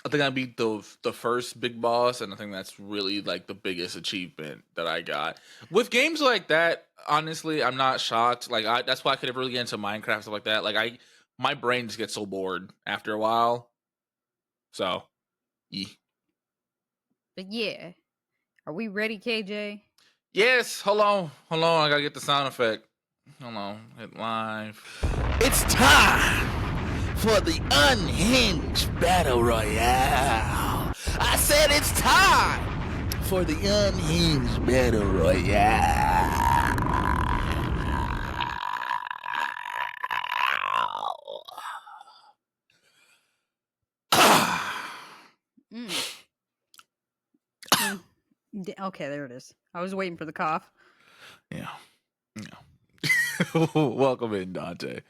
I think I beat the first big boss, and I think that's really like the biggest achievement that I got. With games like that, honestly, I'm not shocked. Like that's why I could never really get into Minecraft stuff like that. Like my brain just gets so bored after a while. So, yeah. But yeah, are we ready, KJ? Yes. Hold on. I gotta get the sound effect. Hold on. Hit live. It's time for the Unhinged Battle Royale. I said it's time for the Unhinged Battle Royale. Mm. Mm. Okay, there it is. I was waiting for the cough. Yeah. Welcome in, Dante.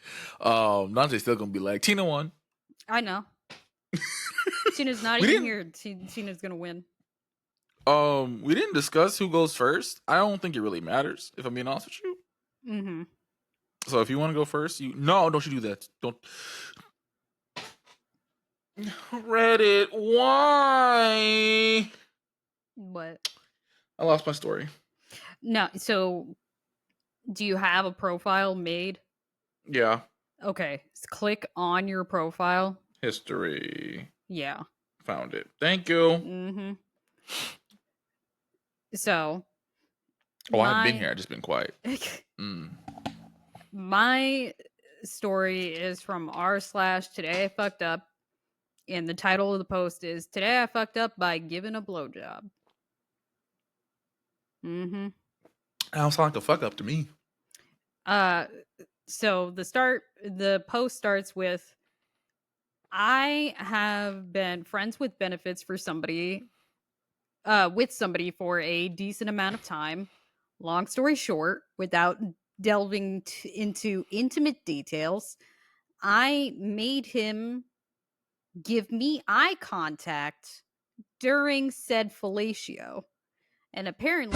Dante's still gonna be like, Tina won. I know. Tina's not We even didn't here. Tina's gonna win. we didn't discuss who goes first. I don't think it really matters, if I'm being honest with you. Mm-hmm. So if you want to go first, don't you do that. Don't Reddit, why? What? I lost my story. No. So, do you have a profile made? Yeah. Okay. Click on your profile. History. Yeah. Found it. Thank you. Mm-hmm. So, Oh, I haven't been my here. I've just been quiet. Mm. my story is from r/today I fucked up, and the title of the post is "Today I fucked up by giving a blowjob." Mm-hmm. Sounds like a fuck up to me. So the post starts with, I have been friends with benefits for somebody with somebody for a decent amount of time. Long story short, without delving into intimate details, I made him give me eye contact during said fellatio. And apparently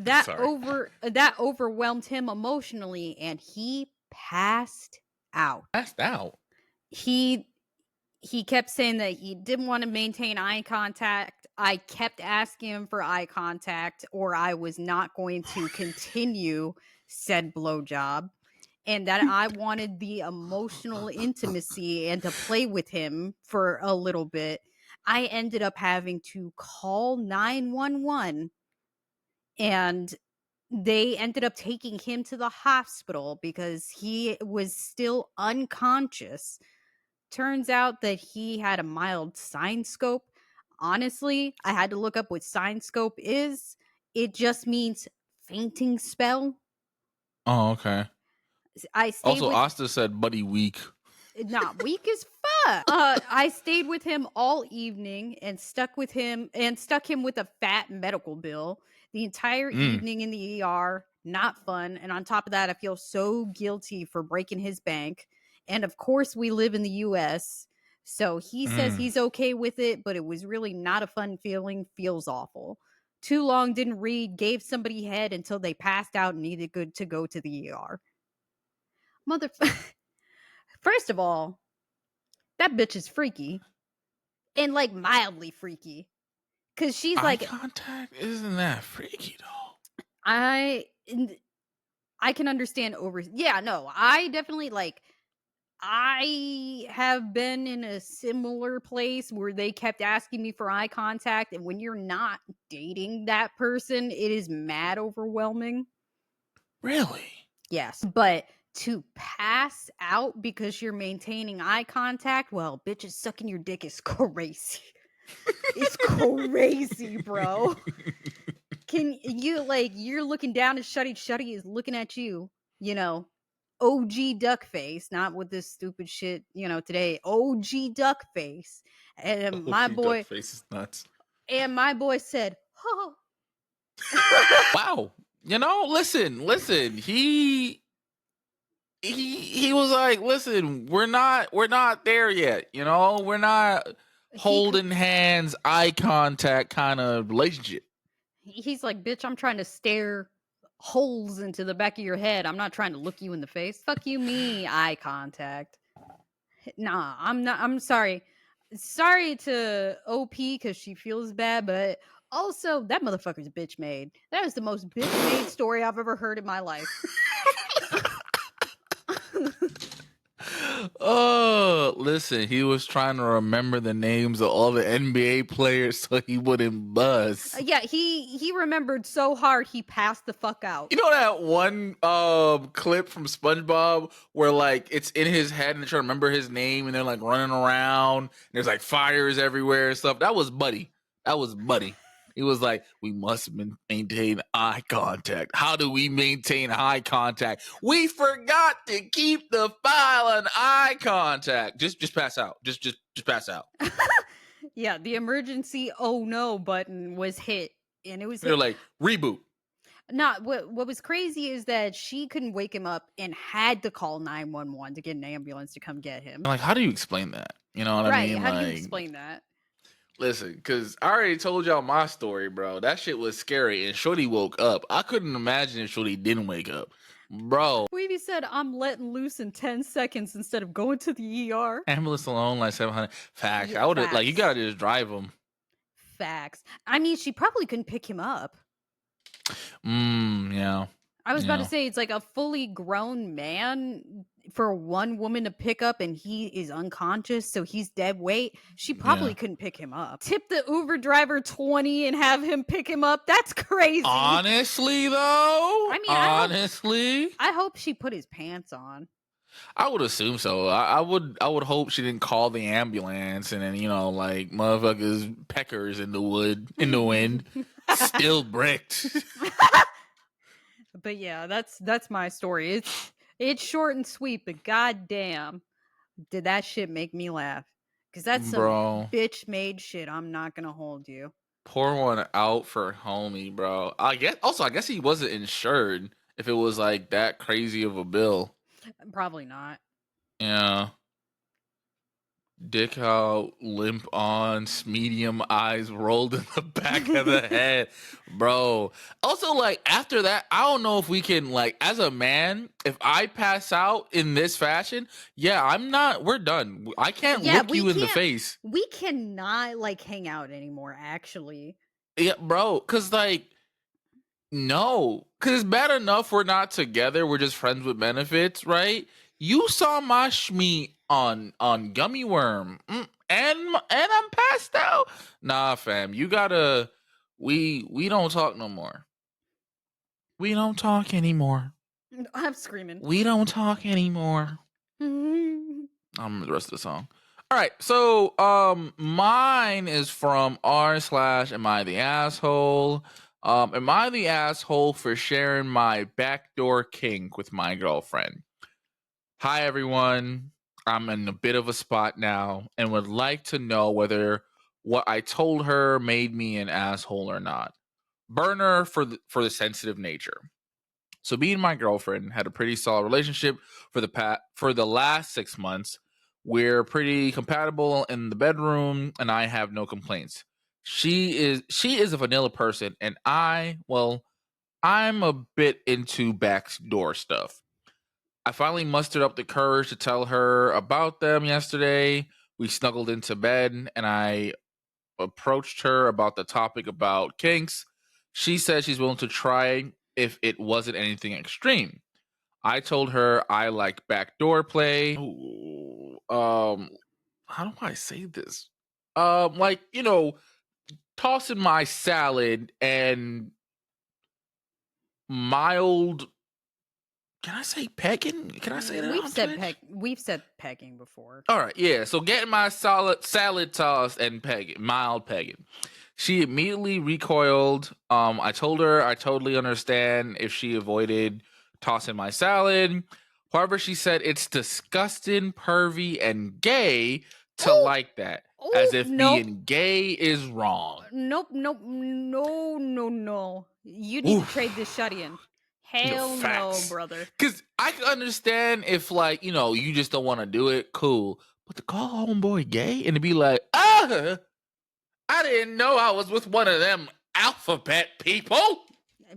Sorry. that overwhelmed him emotionally and he passed out. Passed out. He he kept saying that he didn't want to maintain eye contact. I kept asking him for eye contact or I was not going to continue said blowjob, and that I wanted the emotional intimacy and to play with him for a little bit. I ended up having to call 911 and they ended up taking him to the hospital because he was still unconscious. Turns out that he had a mild sign scope. Honestly, I had to look up what sign scope is. It just means fainting spell. Oh, okay. I stayed Also, with Asta said buddy weak. not weak as fuck. I stayed with him all evening and stuck him with a fat medical bill the entire evening in the ER. Not fun. And on top of that, I feel so guilty for breaking his bank. And of course, we live in the US. So he says he's okay with it, but it was really not a fun feeling. Feels awful. Too long, didn't read, gave somebody head until they passed out and needed good to go to the ER. Motherfucker. First of all, that bitch is freaky and like mildly freaky because she's Eye like, contact isn't that freaky though. I can understand yeah, no, I definitely like, I have been in a similar place where they kept asking me for eye contact, and when you're not dating that person, it is mad overwhelming. Really? Yes, but to pass out because you're maintaining eye contact, well, bitches sucking your dick is crazy. It's crazy, bro. Can you like, you're looking down and Shuddy is looking at you, you know, OG duck face, not with this stupid shit, today. OG duck face. And my boy Duck face is nuts. Said, "Oh." Wow. Listen. He was like, listen, we're not there yet. We're not holding hands, eye contact kind of relationship. He's like, bitch, I'm trying to stare holes into the back of your head. I'm not trying to look you in the face. Fuck you, me, eye contact. Nah, I'm not. I'm sorry. Sorry to OP because she feels bad, but also that motherfucker's bitch made. That is the most bitch made story I've ever heard in my life. Oh, listen, he was trying to remember the names of all the NBA players so he wouldn't buzz. Yeah, he remembered so hard he passed the fuck out. You know that one clip from SpongeBob where like it's in his head and they're trying to remember his name and they're like running around and there's like fires everywhere and stuff? That was Buddy. He was like, we must maintain eye contact. How do we maintain eye contact? We forgot to keep the file on eye contact. Just pass out. Just pass out. Yeah, the emergency oh no button was hit, and it was They're like, reboot. not what was crazy is that she couldn't wake him up and had to call 911 to get an ambulance to come get him. Like, how do you explain that? You know what I mean? How do you explain that? Listen, because I already told y'all my story, bro. That shit was scary, and Shorty woke up. I couldn't imagine if Shorty didn't wake up. Bro. Weavy said, I'm letting loose in 10 seconds instead of going to the ER. Ambulance alone, like 700. Facts. I would have, like, you gotta just drive him. Facts. I mean, she probably couldn't pick him up. Yeah. I was about to say, it's like a fully grown man for one woman to pick up and he is unconscious, so he's dead weight. She probably couldn't pick him up. Tip the Uber driver 20 and have him pick him up. That's crazy. Honestly, though. I mean, I hope she put his pants on. I would assume so. I would hope she didn't call the ambulance and then, like motherfuckers peckers in the wind, still bricked. But yeah, that's my story. It's short and sweet, but goddamn, did that shit make me laugh? Because that's some bitch made shit. I'm not gonna hold you. Pour one out for homie, bro. I guess he wasn't insured if it was like that crazy of a bill. Probably not. Yeah. Dick out, limp on, medium eyes rolled in the back of the head, bro. Also, like after that, I don't know if we can like as a man, if I pass out in this fashion, yeah, I'm not. We're done. I can't Yeah, look you in the face. we cannot like hang out anymore, actually. Yeah, bro. Cause like no, cause it's bad enough we're not together. We're just friends with benefits, right? You saw my schmeat on gummy worm, and I'm passed out. Nah, fam, you gotta. We don't talk no more. We don't talk anymore. I'm screaming. We don't talk anymore. Mm, The rest of the song. All right, so mine is from r slash am I the asshole? Am I the asshole for sharing my backdoor kink with my girlfriend? Hi everyone, I'm in a bit of a spot now and would like to know whether what I told her made me an asshole or not. Burner for the sensitive nature. So me and my girlfriend had a pretty solid relationship for the last 6 months. We're pretty compatible in the bedroom, and I have no complaints. She is a vanilla person, and I'm a bit into backdoor stuff. I finally mustered up the courage to tell her about them yesterday. We snuggled into bed, and I approached her about the topic about kinks. She said she's willing to try if it wasn't anything extreme. I told her I like backdoor play. Ooh, how do I say this? Like tossing my salad and mild. Can I say pegging? Can I say that on Twitch? we've said pegging before. All right, yeah. So getting my salad tossed and pegging, mild pegging. She immediately recoiled. I told her I totally understand if she avoided tossing my salad. However, she said it's disgusting, pervy, and gay to Oh, like that, as oh, if nope. being gay is wrong. Nope, nope, no, no, no. You need to trade Oof. this shut in. Hell no, Facts. brother. Because I can understand if, like, you just don't want to do it, cool. But to call homeboy gay and to be like, I didn't know I was with one of them alphabet people.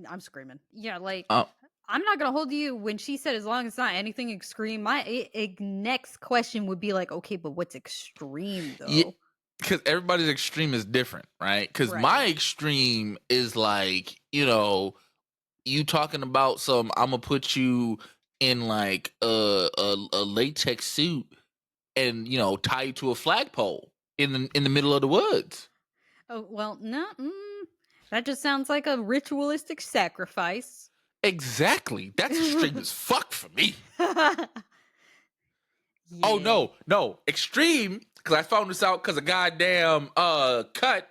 I'm screaming. Yeah, like Uh, I'm not gonna hold you when she said as long as it's not anything extreme. My next question would be like, okay, but what's extreme yeah, though? because everybody's extreme is different, right? Because Right. my extreme is like, you talking about some, I'm gonna put you in like a latex suit and tie you to a flagpole in the middle of the woods. Oh well, no, that just sounds like a ritualistic sacrifice. Exactly. That's extreme as fuck for me. Oh Yeah. no, extreme. Because I found this out because a goddamn cut.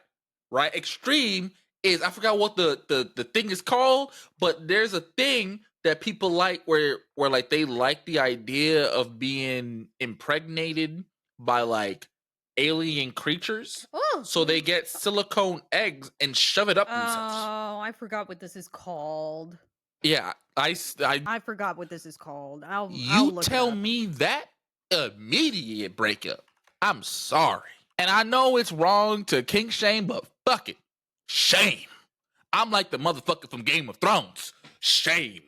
Right, extreme is I forgot what the thing is called, but there's a thing that people like where like they like the idea of being impregnated by like alien creatures. Oh, So they get silicone eggs and shove it up themselves. oh, I forgot what this is called. Yeah, I forgot what this is called. I'll you look it tell up. me that immediate breakup. I'm sorry. And I know it's wrong to kink shame, but fuck it. Shame. I'm like the motherfucker from Game of Thrones. Shame.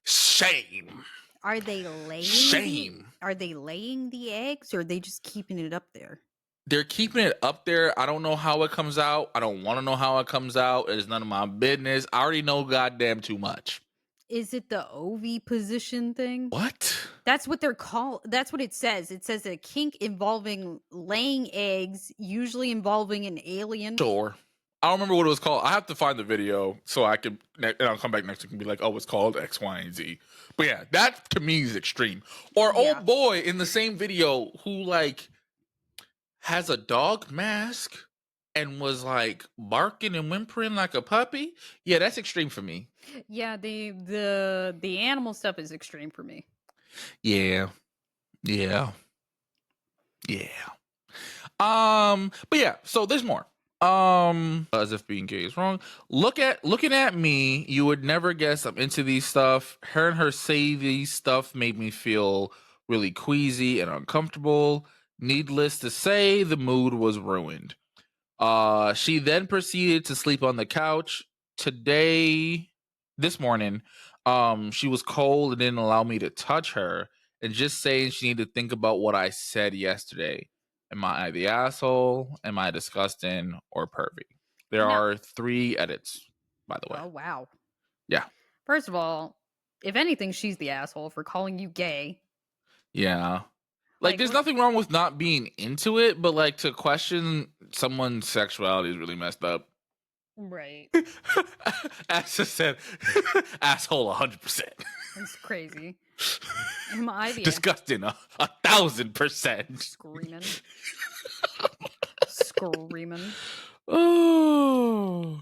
Shame. Are they laying Shame. are they laying the eggs or are they just keeping it up there? They're keeping it up there. I don't know how it comes out. I don't want to know how it comes out. It's none of my business. I already know goddamn too much. Is it the OV position thing? What? That's what they're called. That's what it says. It says a kink involving laying eggs, usually involving an alien. Sure. I don't remember what it was called. I have to find the video so I can, and I'll come back next week and be like, oh, it's called X, Y, and Z. But yeah, that to me is extreme. Or Yeah. old boy in the same video who like has a dog mask and was like barking and whimpering like a puppy. Yeah, that's extreme for me. Yeah, the animal stuff is extreme for me. Yeah. Yeah. Yeah. But yeah, so there's more. As if being gay is wrong. Looking at me, you would never guess I'm into these stuff. Hearing her say these stuff made me feel really queasy and uncomfortable. Needless to say, the mood was ruined. She then proceeded to sleep on the couch. This morning, she was cold and didn't allow me to touch her, and just saying she needed to think about what I said yesterday. Am I the asshole? Am I disgusting or pervy? There No. are 3 edits, by the way. Oh, wow. Yeah. First of all, if anything, she's the asshole for calling you gay. Yeah. Like, there's nothing wrong with not being into it, but like to question someone's sexuality is really messed up. Right. As I said, asshole 100%. It's crazy. Am I the Disgusting 1,000%. Screaming. Screaming. Oh.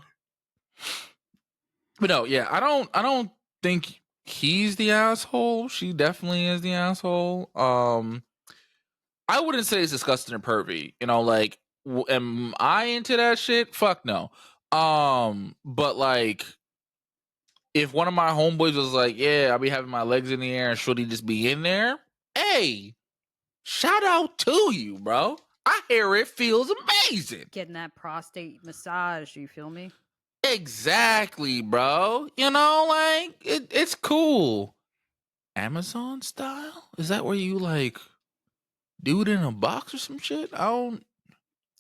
But no, yeah, I don't think he's the asshole. She definitely is the asshole. I wouldn't say it's disgusting or pervy. You know, like, am I into that shit? Fuck no. But like, if one of my homeboys was like, "Yeah, I'll be having my legs in the air and should he just be in there?" Hey, shout out to you, bro. I hear it feels amazing. Getting that prostate massage, you feel me? Exactly, bro. You know, like it's cool. Amazon style? Is that where you like do it in a box or some shit? I don't.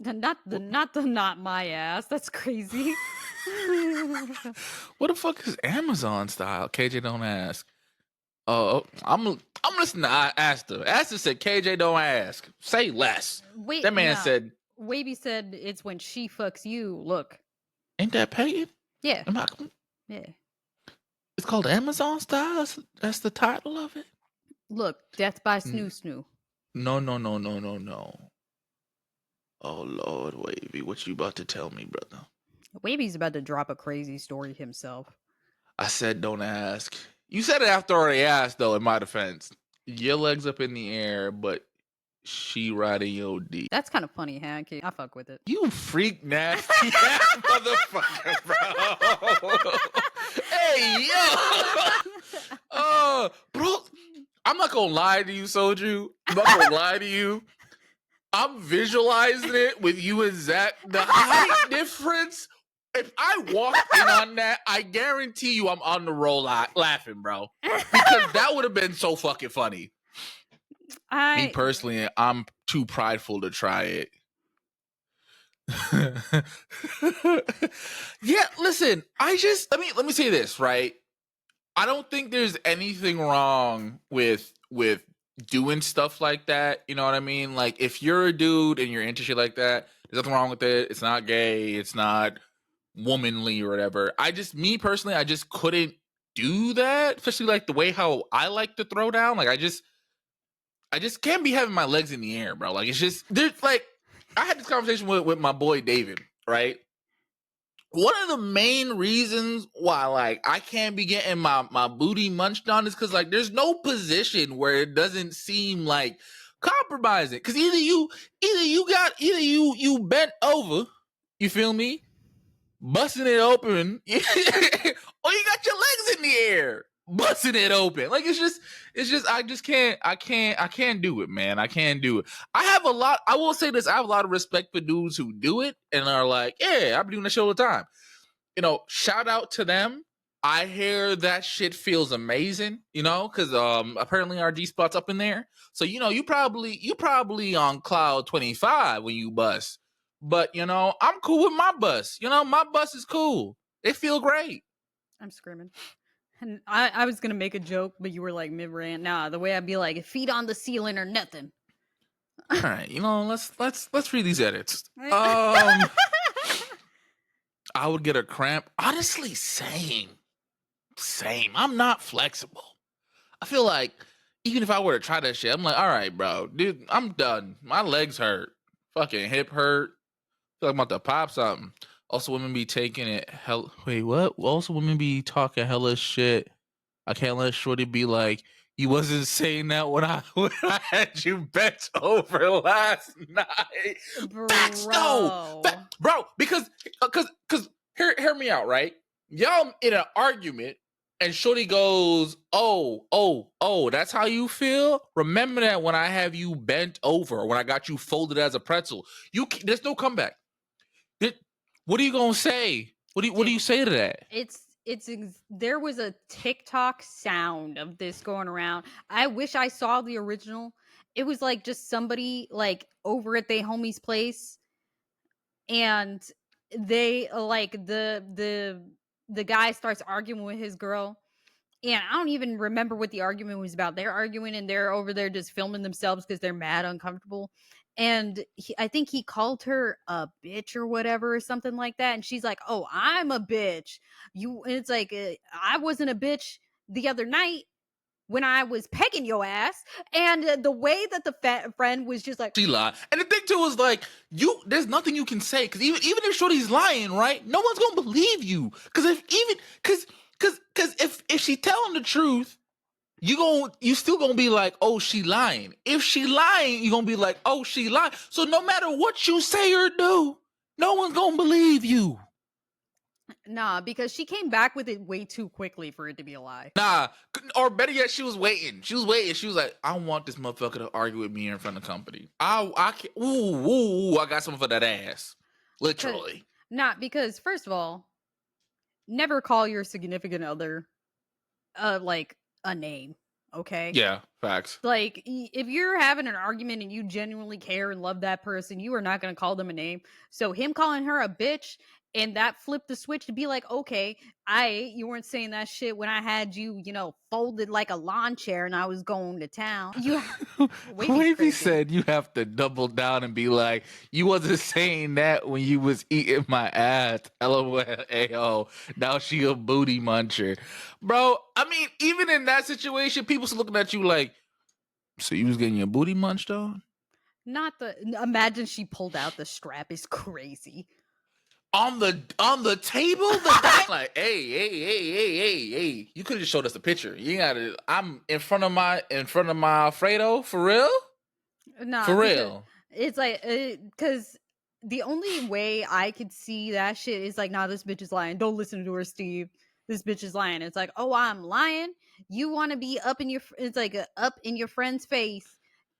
Not my ass. That's crazy. What the fuck is Amazon style? KJ don't ask. Oh, I'm listening to Asta. Asta said KJ don't ask. Say less. Wait, That man no. said, Wavy said it's when she fucks you. Look. ain't that paid? Yeah. Am I, Yeah. it's called Amazon style? That's the title of it? Look, death by snoo snoo. No. Oh, Lord, Wavy, what you about to tell me, brother? Wavy's about to drop a crazy story himself. I said don't ask. You said it after I already asked, though, in my defense. Your legs up in the air, but she riding your D. That's kind of funny, huh? I fuck with it. You freak nasty ass motherfucker, bro. Hey, yo. Bro, I'm not gonna lie to you, Soju. I'm not gonna lie to you. I'm visualizing it with you and Zach. The height difference. If I walk in on that, I guarantee you I'm on the roll laughing, bro. Because that would have been so fucking funny. Me personally, I'm too prideful to try it. Yeah, listen, let me say this, right? I don't think there's anything wrong with doing stuff like that. You know what I mean? Like, if you're a dude and you're into shit like that, there's nothing wrong with it. It's not gay. It's not womanly or whatever. Me personally, I just couldn't do that, especially like the way how I like to throw down. Like, I just can't be having my legs in the air, bro. Like, it's just, there's like, I had this conversation with my boy David, right? One of the main reasons why, like, I can't be getting my booty munched on is because, like, there's no position where it doesn't seem like compromising. Because either you bent over, you feel me, busting it open, or you got your legs in the air, busting it open. Like, it's just I can't do it, man. I can't do it. I will say this, I have a lot of respect for dudes who do it and are like, yeah, I've been doing that shit all the time. You know, shout out to them. I hear that shit feels amazing, you know, because apparently our G spot's up in there. So, you know, you probably on cloud 25 when you bust. But, you know, I'm cool with my bus. You know, my bus is cool. They feel great. I'm screaming. And I was gonna make a joke, but you were like mid rant. Nah, the way I'd be like, feet on the ceiling or nothing. All right, you know, let's read these edits. I would get a cramp. Honestly, same. I'm not flexible. I feel like even if I were to try that shit, I'm like, all right, bro, dude, I'm done. My legs hurt. Fucking hip hurt. Feel like I'm about to pop something. Also, women be taking it wait, what? Also, women be talking hella shit. I can't let shorty be like, you wasn't saying that when I had you bent over last night. Bro. Facts, no, bro. Because hear me out, right? Y'all in an argument, And Shorty goes, oh, that's how you feel? Remember that when I have you bent over, when I got you folded as a pretzel. There's no comeback. What are you gonna say? What do you say to that? There was a TikTok sound of this going around. I wish I saw the original. It was like just somebody like over at their homie's place, and they like the guy starts arguing with his girl, and I don't even remember what the argument was about. They're arguing and they're over there just filming themselves because they're mad uncomfortable. And I think he called her a bitch or whatever or something like that. And she's like, "Oh, I'm a bitch." And it's like, I wasn't a bitch the other night when I was pegging your ass. And the way that the friend was just like, She lied. And the thing too is like, there's nothing you can say, because even if Shorty's lying, right? No one's gonna believe you. Because if she's telling the truth, you still gonna be like, oh, she lying. If she lying, you're gonna be like, oh, she lying. So no matter what you say or do, no one's gonna believe you. nah, because she came back with it way too quickly for it to be a lie. Nah, or better yet, she was waiting. She was like, I want this motherfucker to argue with me in front of the company. I can't. Ooh, I got something for that ass. Literally. Not because, first of all, never call your significant other like a name, okay? Yeah, facts. Like if you're having an argument and you genuinely care and love that person, you are not going to call them a name. So him calling her a bitch, and that flipped the switch to be like, okay, you weren't saying that shit when I had you, folded like a lawn chair and I was going to town. Wavy said you have to double down and be like, you wasn't saying that when you was eating my ass. LOL. Now she a booty muncher. Bro, I mean, even in that situation, people's looking at you like, so you was getting your booty munched on? Imagine she pulled out the strap is crazy. On the table, the guy like, hey, you could have just showed us the picture. You gotta. I'm in front of my Alfredo, for real. Nah, for real. It's like because the only way I could see that shit is like, nah, this bitch is lying. Don't listen to her, Steve. This bitch is lying. It's like, oh, I'm lying. You want to be up in your? It's like up in your friend's face,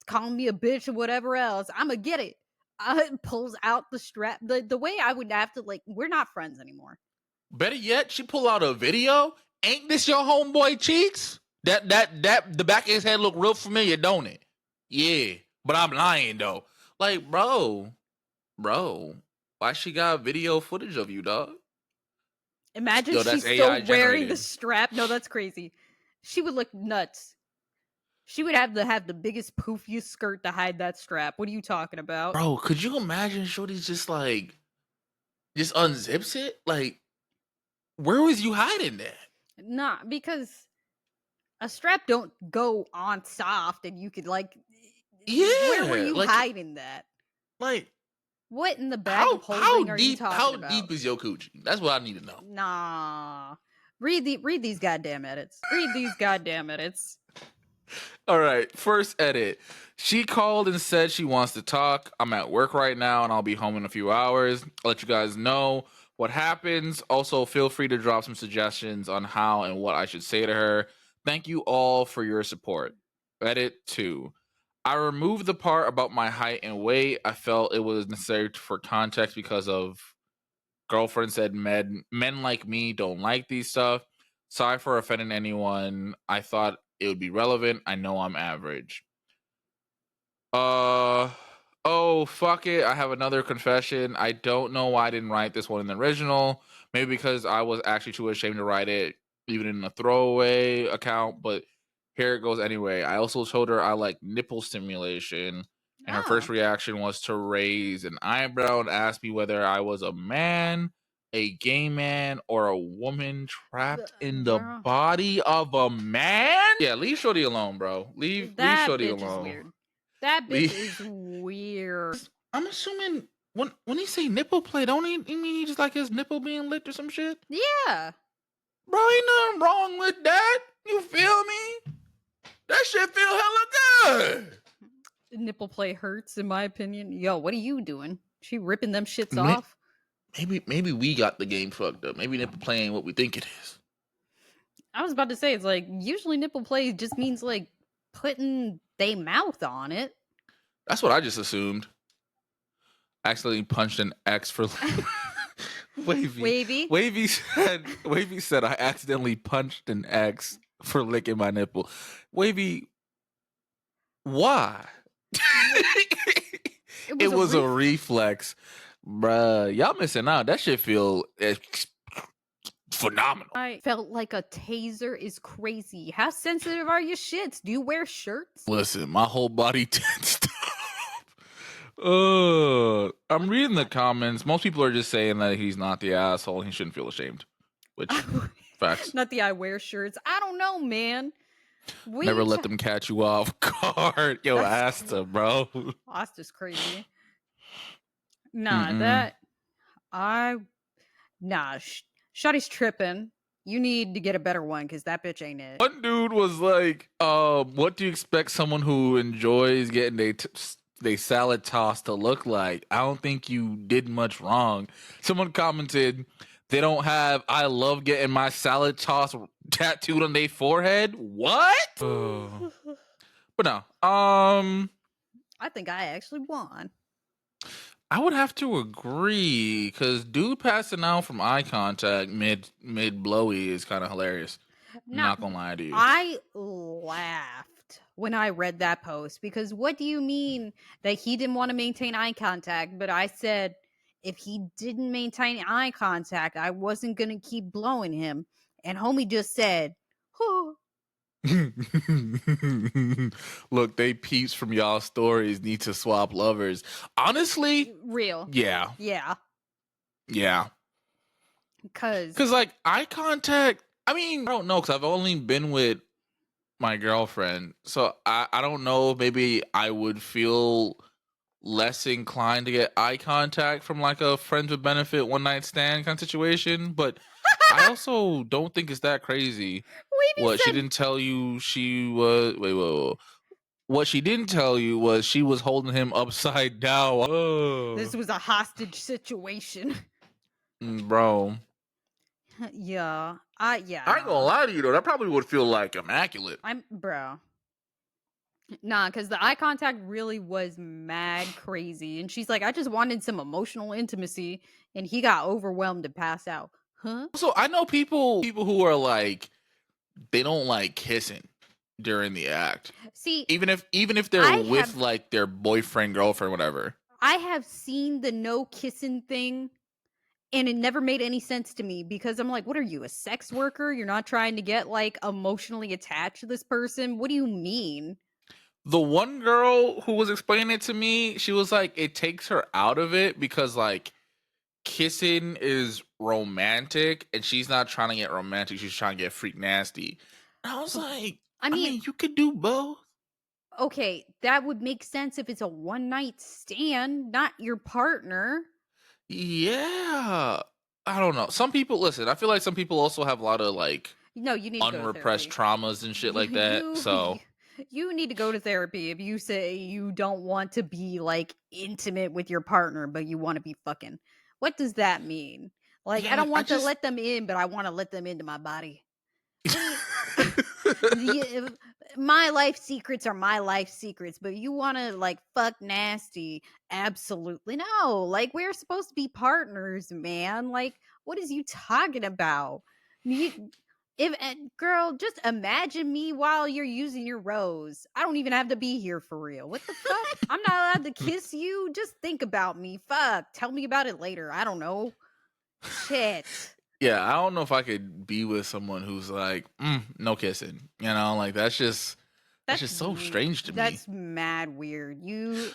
calling me a bitch or whatever else. I'm gonna get it. Pulls out the strap. The way I would have to like, we're not friends anymore. Better yet, she pull out a video. Ain't this your homeboy Cheeks? That the back of his head look real familiar, don't it? Yeah, but I'm lying though. Like, bro, why she got video footage of you, dog? Imagine she's still wearing the strap. No, that's crazy. She would look nuts. She would have to have the biggest poofiest skirt to hide that strap. What are you talking about? Bro, could you imagine Shorty's just unzips it? Like, where was you hiding that? Nah, because a strap don't go on soft and you could like, yeah. Where were you hiding that? Like, what in the bag of holding are you talking about? How deep is your coochie? That's what I need to know. Nah. Read these goddamn edits. Read these goddamn edits. All right, first edit. She called and said she wants to talk. I'm at work right now and I'll be home in a few hours. I'll let you guys know what happens. Also, feel free to drop some suggestions on how and what I should say to her. Thank you all for your support. Edit 2. I removed the part about my height and weight. I felt it was necessary for context because of girlfriend said men like me don't like these stuff. Sorry for offending anyone. I thought it would be relevant. I know I'm average. Oh, fuck it. I have another confession. I don't know why I didn't write this one in the original. Maybe because I was actually too ashamed to write it, even in a throwaway account, but here it goes anyway. I also told her I like nipple stimulation, and her first reaction was to raise an eyebrow and ask me whether I was a man, a gay man, or a woman trapped in the body of a man. Yeah, leave Shorty alone, bro. Leave Shorty alone. Is weird. That bitch is weird. I'm assuming when he say nipple play, don't he mean he just like his nipple being licked or some shit? Yeah. Bro, ain't nothing wrong with that. You feel me? That shit feel hella good. Nipple play hurts, in my opinion. Yo, what are you doing? She ripping them shits off? Maybe we got the game fucked up. Maybe nipple play ain't what we think it is. I was about to say, it's like usually nipple play just means like putting they mouth on it. That's what I just assumed. Accidentally punched an X for Wavy. Wavy. Wavy said I accidentally punched an X for licking my nipple. Wavy, why? It It was a was a reflex. Bruh, y'all missing out. That shit feel phenomenal. I felt like a taser is crazy. How sensitive are your shits? Do you wear shirts? Listen, my whole body tensed up. I'm reading the comments. Most people are just saying that he's not the asshole and he shouldn't feel ashamed. Which, facts. Not the I wear shirts. I don't know, man. Never let them catch you off guard. Yo, Asta, bro. Asta's crazy. Nah, Shotty's tripping. You need to get a better one because that bitch ain't it. One dude was like, what do you expect someone who enjoys getting they salad tossed to look like? I don't think you did much wrong. Someone commented, they don't have I love getting my salad tossed tattooed on their forehead. What? But no. I think I actually won. I would have to agree because dude passing out from eye contact mid blowy is kind of hilarious. Not gonna lie to you. I laughed when I read that post because what do you mean that he didn't want to maintain eye contact? But I said if he didn't maintain eye contact, I wasn't gonna keep blowing him. And homie just said, oh. Look, they peeps from y'all stories need to swap lovers. Honestly, real. Yeah. Cause like eye contact. I mean, I don't know because I've only been with my girlfriend, so I don't know. Maybe I would feel less inclined to get eye contact from like a friends with benefit one night stand kind of situation, but I also don't think it's that crazy. She didn't tell you she was wait. What she didn't tell you was she was holding him upside down. Oh. This was a hostage situation. Bro. Yeah. I ain't gonna lie to you though. That probably would feel like immaculate. Bro. Nah, because the eye contact really was mad crazy. And she's like, I just wanted some emotional intimacy. And he got overwhelmed and passed out. Huh? So I know people who are like, they don't like kissing during the act. See, even if they're with like their boyfriend, girlfriend, whatever. I have seen the no kissing thing. And it never made any sense to me because I'm like, what are you, a sex worker? You're not trying to get like emotionally attached to this person? What do you mean? The one girl who was explaining it to me, she was like, it takes her out of it because like kissing is romantic and she's not trying to get romantic. She's trying to get freak nasty. And I was like, I mean, you could do both. Okay, that would make sense if it's a one night stand, not your partner. Yeah. I don't know. Some people, listen, I feel like some people also have a lot of like you need unrepressed traumas and shit like that. So you need to go to therapy if you say you don't want to be like intimate with your partner, but you want to be fucking. What does that mean? Like, I don't want to let them in, but I want to let them into my body. My life secrets are my life secrets, but you want to like fuck nasty? Absolutely no. Like, we're supposed to be partners, man. Like, what is you talking about? Girl, just imagine me while you're using your rose. I don't even have to be here for real. What the fuck? I'm not allowed to kiss you. Just think about me. Fuck. Tell me about it later. I don't know. Shit. Yeah, I don't know if I could be with someone who's like, no kissing. You know, like that's just so strange to me. That's mad weird. You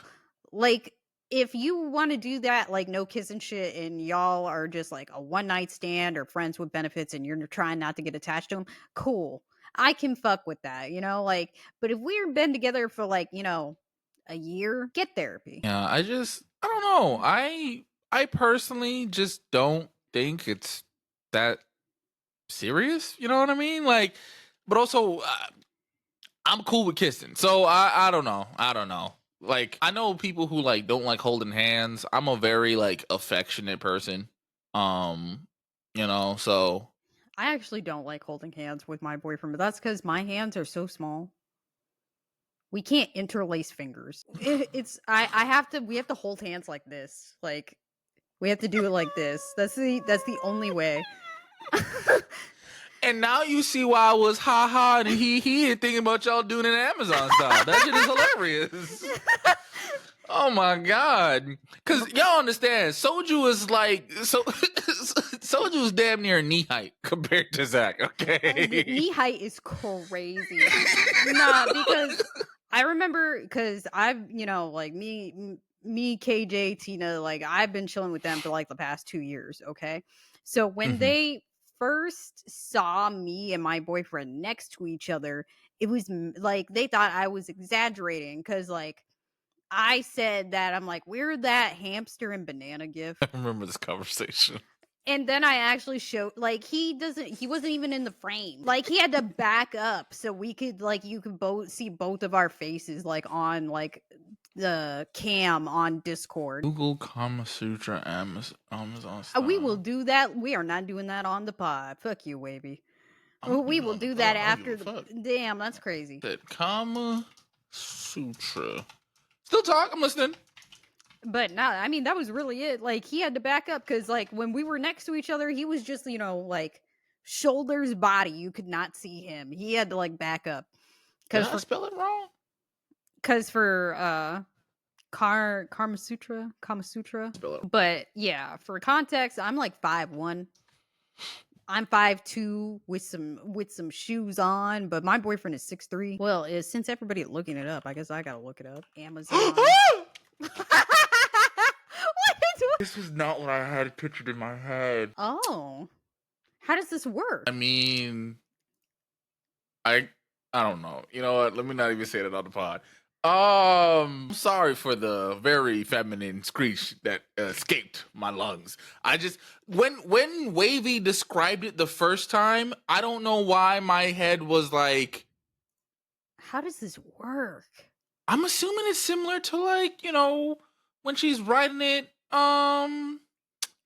like if you want to do that, like no kissing shit, and y'all are just like a one night stand or friends with benefits, and you're trying not to get attached to them, cool. I can fuck with that, like. But if we've been together for like a year, get therapy. Yeah, I don't know. I personally just don't think it's that serious. You know what I mean? Like, but also, I'm cool with kissing, so I don't know. Like, I know people who like don't like holding hands. I'm a very like affectionate person. So I actually don't like holding hands with my boyfriend, but that's because my hands are so small. We can't interlace fingers. I have to. We have to hold hands like this. Like we have to do it like this. That's the only way. And now you see why I was ha ha and he thinking about y'all doing it Amazon style. That shit is hilarious. Oh my god! Because y'all understand, Soju is like Soju is damn near knee height compared to Zach. Okay, Knee height is crazy. Nah, because I remember because I've like me, KJ, Tina, like I've been chilling with them for like the past 2 years. Okay, so when Mhm. they first saw me and my boyfriend next to each other, it was like they thought I was exaggerating because like I said that I'm like we're that hamster and banana gif. I remember this conversation. And then I actually showed like he wasn't even in the frame. Like he had to back up so we could like you could both see both of our faces like on like the cam on Discord. Google Kama Sutra Amazon We will style. do that. We are not doing that on the pod. Fuck you, Wavy. I don't We even will on the do pod. that I don't give after a the fuck. damn, that's crazy. That Kama Sutra. Still talk. I'm listening. But no, I mean that was really it. Like he had to back up because like when we were next to each other, he was just like shoulders body. You could not see him. He had to like back up Did because I spell it wrong? for Kama Sutra. Spell it. But yeah, for context, I'm like 5'1". I'm 5'2" with some shoes on, but my boyfriend is 6'3". Well, since everybody's looking it up, I guess I gotta look it up. Amazon. What is This was not what I had pictured in my head. Oh, how does this work? I mean, I don't know. You know what? Let me not even say that on the pod. I'm sorry for the very feminine screech that escaped my lungs. I just when Wavy described it the first time, I don't know why my head was like. How does this work? I'm assuming it's similar to like when she's riding it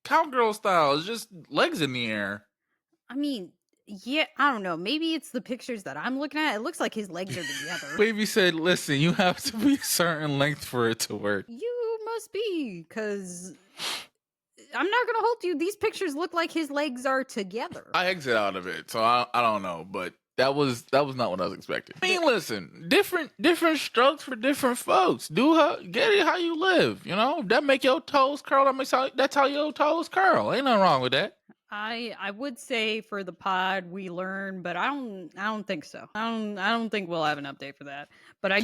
cowgirl style. It's just legs in the air. I mean, yeah, I don't know. Maybe it's the pictures that I'm looking at. It looks like his legs are together. Wavy said, "Listen, you have to be a certain length for it to work." You must be, because I'm not gonna hold you. These pictures look like his legs are together. I exit out of it, so I don't know, but that was not what I was expecting. I mean, listen, different strokes for different folks. Get it how you live. That make your toes curl. That's how your toes curl. Ain't nothing wrong with that. I would say for the pod we learn, but I don't think so. I don't think we'll have an update for that. But I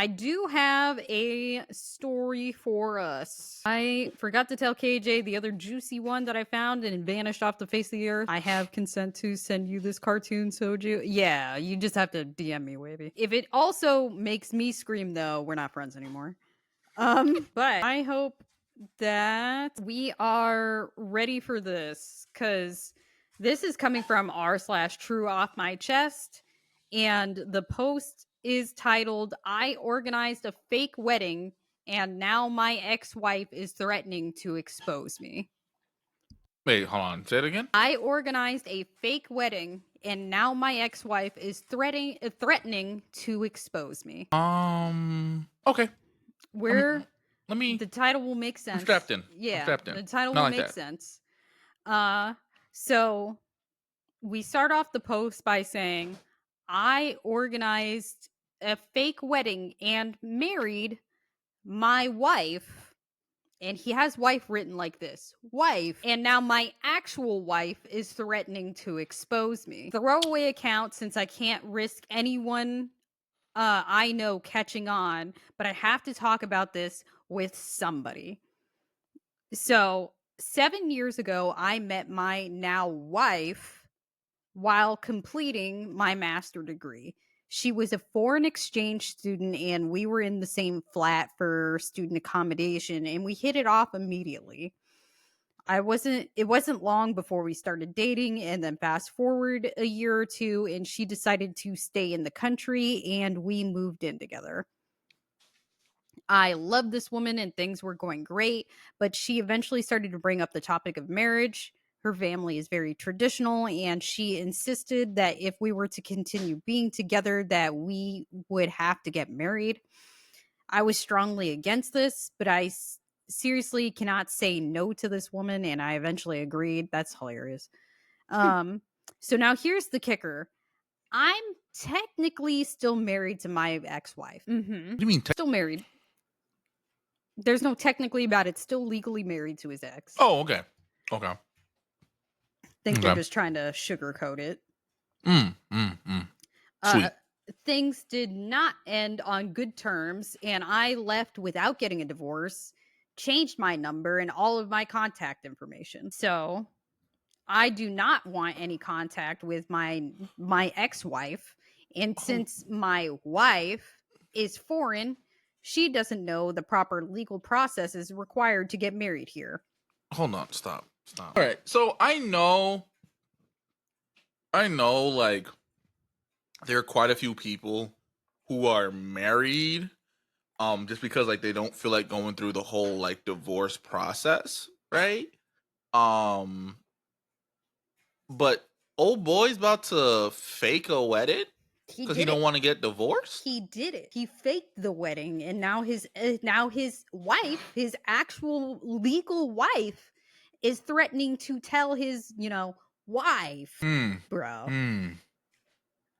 do have a story for us. I forgot to tell KJ the other juicy one that I found and it vanished off the face of the earth. I have consent to send you this cartoon, Soju. Yeah, you just have to DM me, Wavy. If it also makes me scream, though, we're not friends anymore. But I hope that we are ready for this, because this is coming from r/true off my chest, and the post is titled "I organized a fake wedding and now my ex-wife is threatening to expose me." Wait, hold on. Say it again. I organized a fake wedding and now my ex-wife is threatening to expose me. Okay. We're Let me. The title will make sense. I'm strapped in. Yeah, I'm strapped in. the title Not will like make that. sense. So we start off the post by saying, "I organized a fake wedding and married my wife." And he has wife written like this, wife. "And now my actual wife is threatening to expose me. Throwaway account since I can't risk anyone I know catching on, but I have to talk about this with somebody." So 7 years ago, I met my now wife while completing my master degree. She was a foreign exchange student and we were in the same flat for student accommodation and we hit it off immediately. It wasn't long before we started dating, and then fast forward a year or two and she decided to stay in the country and we moved in together. I loved this woman and things were going great, but she eventually started to bring up the topic of marriage. Her family is very traditional, and she insisted that if we were to continue being together, that we would have to get married. I was strongly against this, but seriously cannot say no to this woman, and I eventually agreed. That's hilarious. Um, so now here's the kicker. I'm technically still married to my ex-wife. What do you mean? Still married. There's no technically about it. Still legally married to his ex. Oh, okay. Okay. Think they're Okay. just trying to sugarcoat it. Sweet. Things did not end on good terms, and I left without getting a divorce, changed my number and all of my contact information. So I do not want any contact with my ex-wife. And since my wife is foreign, she doesn't know the proper legal processes required to get married here. Hold on. Stop. All right. So I know, like, there are quite a few people who are married, just because like they don't feel like going through the whole like divorce process, right? Um, but old boy's about to fake a wedding because he don't want to get divorced. He did it. He faked the wedding, and now his wife, his actual legal wife, is threatening to tell his wife, bro.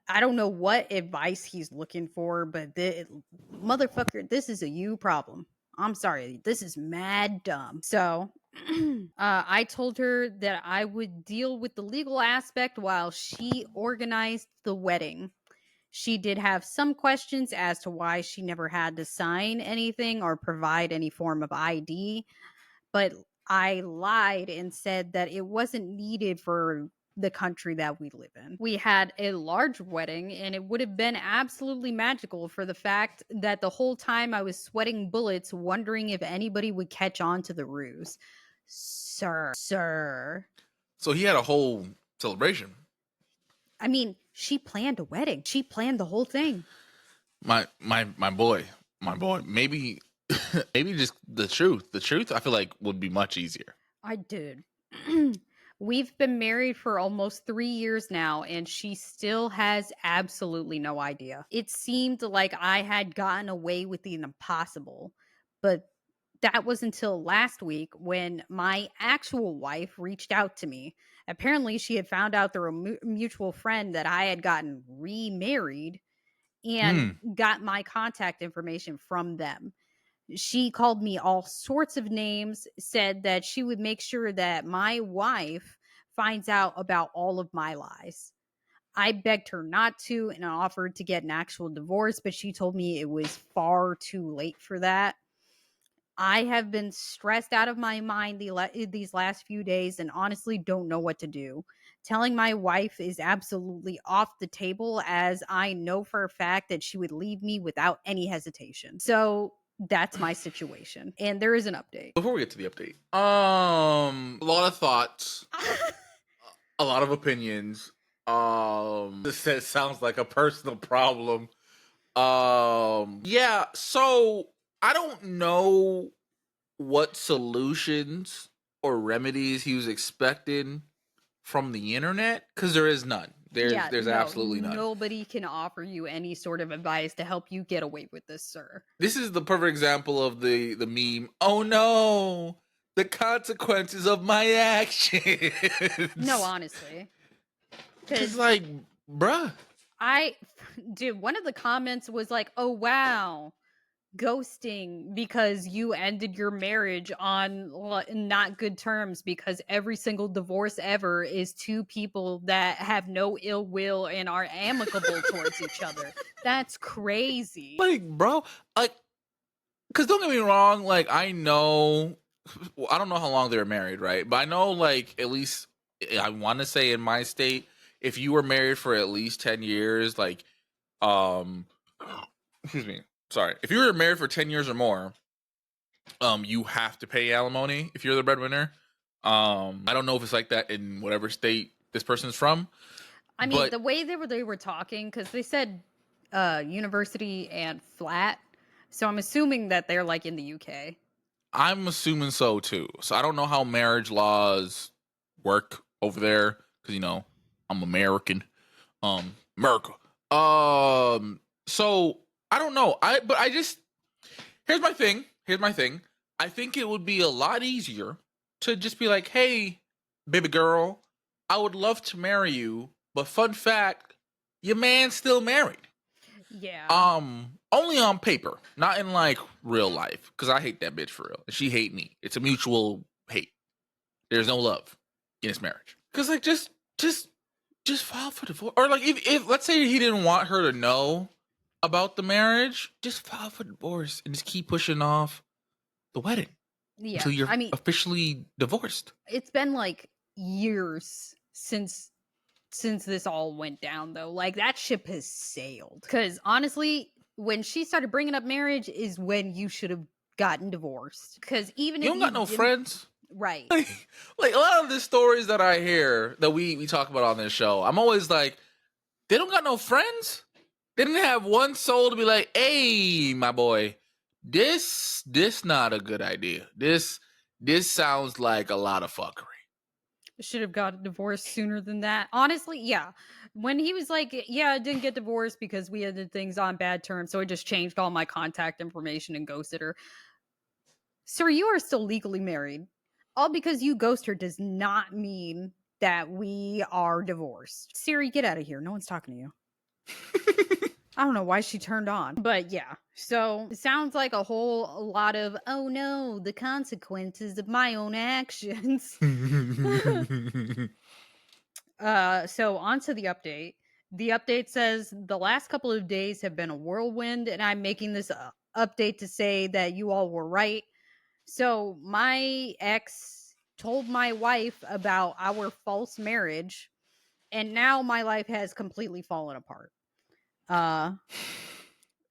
I don't know what advice he's looking for, but motherfucker, this is a you problem. I'm sorry. This is mad dumb. So I told her that I would deal with the legal aspect while she organized the wedding. She did have some questions as to why she never had to sign anything or provide any form of ID, but I lied and said that it wasn't needed for the country that we live in. We had a large wedding, and it would have been absolutely magical for the fact that the whole time I was sweating bullets wondering if anybody would catch on to the ruse. Sir. So he had a whole celebration. I mean, she planned a wedding. She planned the whole thing. My boy. Maybe maybe just the truth. The truth I feel like would be much easier. I did. We've been married for almost 3 years now, and she still has absolutely no idea. It seemed like I had gotten away with the impossible, but that was until last week when my actual wife reached out to me. Apparently, she had found out through a mutual friend that I had gotten remarried and got my contact information from them. She called me all sorts of names, said that she would make sure that my wife finds out about all of my lies. I begged her not to and offered to get an actual divorce, but she told me it was far too late for that. I have been stressed out of my mind these last few days and honestly don't know what to do. Telling my wife is absolutely off the table, as I know for a fact that she would leave me without any hesitation. So that's my situation. And there is an update. Before we get to the update, a lot of thoughts, a lot of opinions. This sounds like a personal problem. Yeah. So I don't know what solutions or remedies he was expecting from the internet, because there is none. There's absolutely none. Nobody can offer you any sort of advice to help you get away with this, sir. This is the perfect example of the meme. Oh no, the consequences of my actions. No, honestly. It's like, bruh. Dude, one of the comments was like, oh wow, ghosting because you ended your marriage on not good terms, because every single divorce ever is two people that have no ill will and are amicable towards each other. That's crazy. Like, bro, like, because don't get me wrong, like, I know, I don't know how long they were married, right? But I know, like, at least, I want to say in my state, if you were married for at least 10 years, like, excuse me, sorry, if you were married for 10 years or more, you have to pay alimony if you're the breadwinner. I don't know if it's like that in whatever state this person's from. I mean, the way they were talking, because they said university and flat, so I'm assuming that they're like in the UK. I'm assuming so too. So I don't know how marriage laws work over there because I'm American. America. So I don't know. But I just here's my thing. I think it would be a lot easier to just be like, hey, baby girl, I would love to marry you, but fun fact, your man's still married. Yeah. Only on paper, not in like real life, because I hate that bitch for real. She hate me. It's a mutual hate. There's no love in this marriage. Because like just file for divorce, or like if let's say he didn't want her to know about the marriage, just file for divorce and just keep pushing off the wedding Yeah. until you're I mean, officially divorced. it's been like years since this all went down, though. Like, that ship has sailed. Because honestly, when she started bringing up marriage is when you should have gotten divorced. Because even You if don't you got no didn't, friends. right? Like a lot of the stories that I hear that we talk about on this show, I'm always like, they don't got no friends. They didn't have one soul to be like, hey, my boy, this not a good idea. This sounds like a lot of fuckery. Should have got divorced sooner than that. Honestly, yeah. When he was like, yeah, I didn't get divorced because we ended things on bad terms, so I just changed all my contact information and ghosted her. Sir, you are still legally married. All because you ghost her does not mean that we are divorced. Siri, get out of here. No one's talking to you. I don't know why she turned on. But yeah, so it sounds like a whole lot of, oh no, the consequences of my own actions. So on to the update. The update says the last couple of days have been a whirlwind, and I'm making this update to say that you all were right. So my ex told my wife about our false marriage, and now my life has completely fallen apart.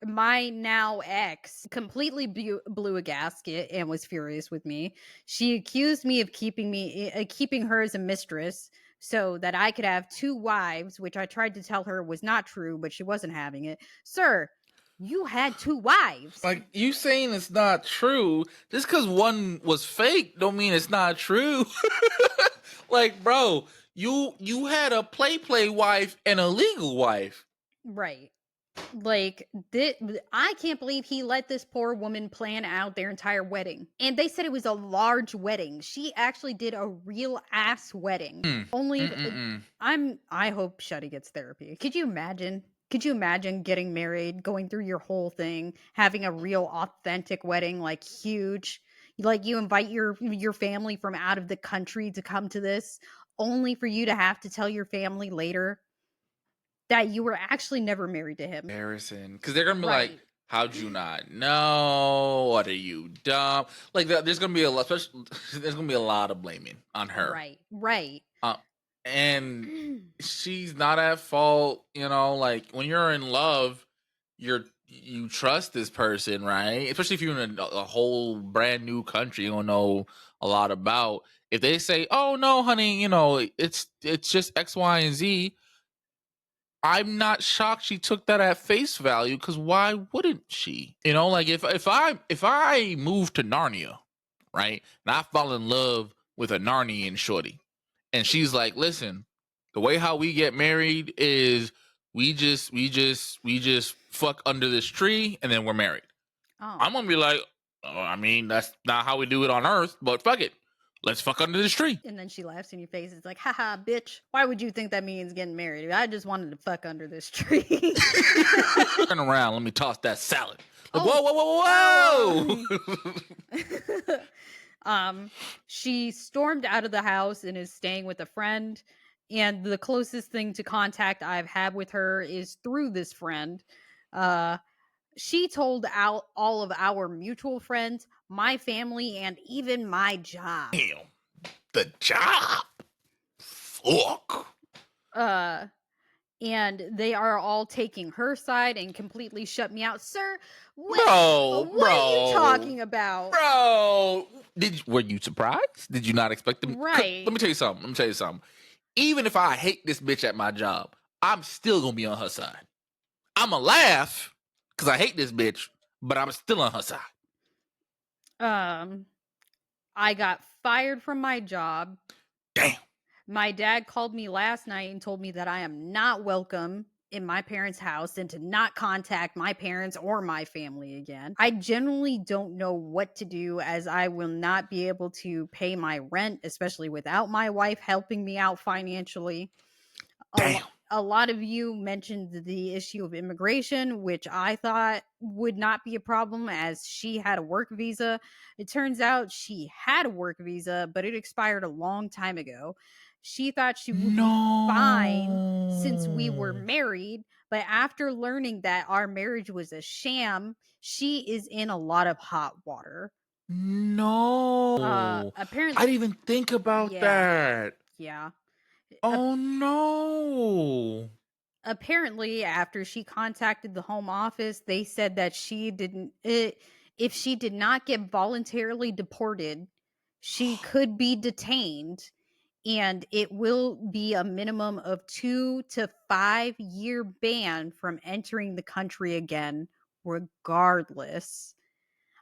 My now ex completely blew a gasket and was furious with me. She accused me of keeping her as a mistress so that I could have two wives, which I tried to tell her was not true, but she wasn't having it. Sir, you had two wives. Like, you saying it's not true, just because one was fake don't mean it's not true. Like, bro, you had a play wife and a legal wife. Right. Like, I can't believe he let this poor woman plan out their entire wedding. And they said it was a large wedding. She actually did a real ass wedding. Only I hope Shuddy gets therapy. Could you imagine? Could you imagine getting married, going through your whole thing, having a real authentic wedding, like huge? Like, you invite your family from out of the country to come to this, only for you to have to tell your family later that you were actually never married to him. Harrison, because they're gonna be like, Right. how'd you not know? What are you dumb? Like, there's gonna be a lot, there's gonna be a lot of blaming on her. Right. And she's not at fault. Like, when you're in love, you trust this person, right? Especially if you're in a whole brand new country you don't know a lot about. If they say, oh no, honey, it's just X, Y, and Z, I'm not shocked she took that at face value, because why wouldn't she? Like, if I move to Narnia, right, and I fall in love with a Narnian shorty, and she's like, listen, the way how we get married is we just fuck under this tree and then we're married. Oh. I'm gonna be like, oh, I mean, that's not how we do it on Earth, but fuck it. Let's fuck under this tree. And then she laughs in your face. It's like, haha, bitch. Why would you think that means getting married? I just wanted to fuck under this tree. Turn around, let me toss that salad. Like, Oh. whoa. She stormed out of the house and is staying with a friend. And the closest thing to contact I've had with her is through this friend. She told out all of our mutual friends, my family, and even my job. Damn, the job. Fuck. And they are all taking her side and completely shut me out. Sir, what Bro, are you talking about? Bro, were you surprised? Did you not expect them? Right. Let me tell you something. Even if I hate this bitch at my job, I'm still gonna be on her side. I'ma laugh because I hate this bitch, but I'm still on her side. I got fired from my job. Damn. My dad called me last night and told me that I am not welcome in my parents' house and to not contact my parents or my family again. I generally don't know what to do as I will not be able to pay my rent, especially without my wife helping me out financially. Damn. A lot of you mentioned the issue of immigration, which I thought would not be a problem as she had a work visa. It turns out she had a work visa, but it expired a long time ago. She thought she would be fine since we were No. married, but after learning that our marriage was a sham, she is in a lot of hot water. No. I Apparently, didn't even think about yeah, that. yeah. Oh no. Apparently after she contacted the home office they said that she didn't if she did not get voluntarily deported she could be detained and it will be a minimum of 2 to 5 year ban from entering the country again regardless.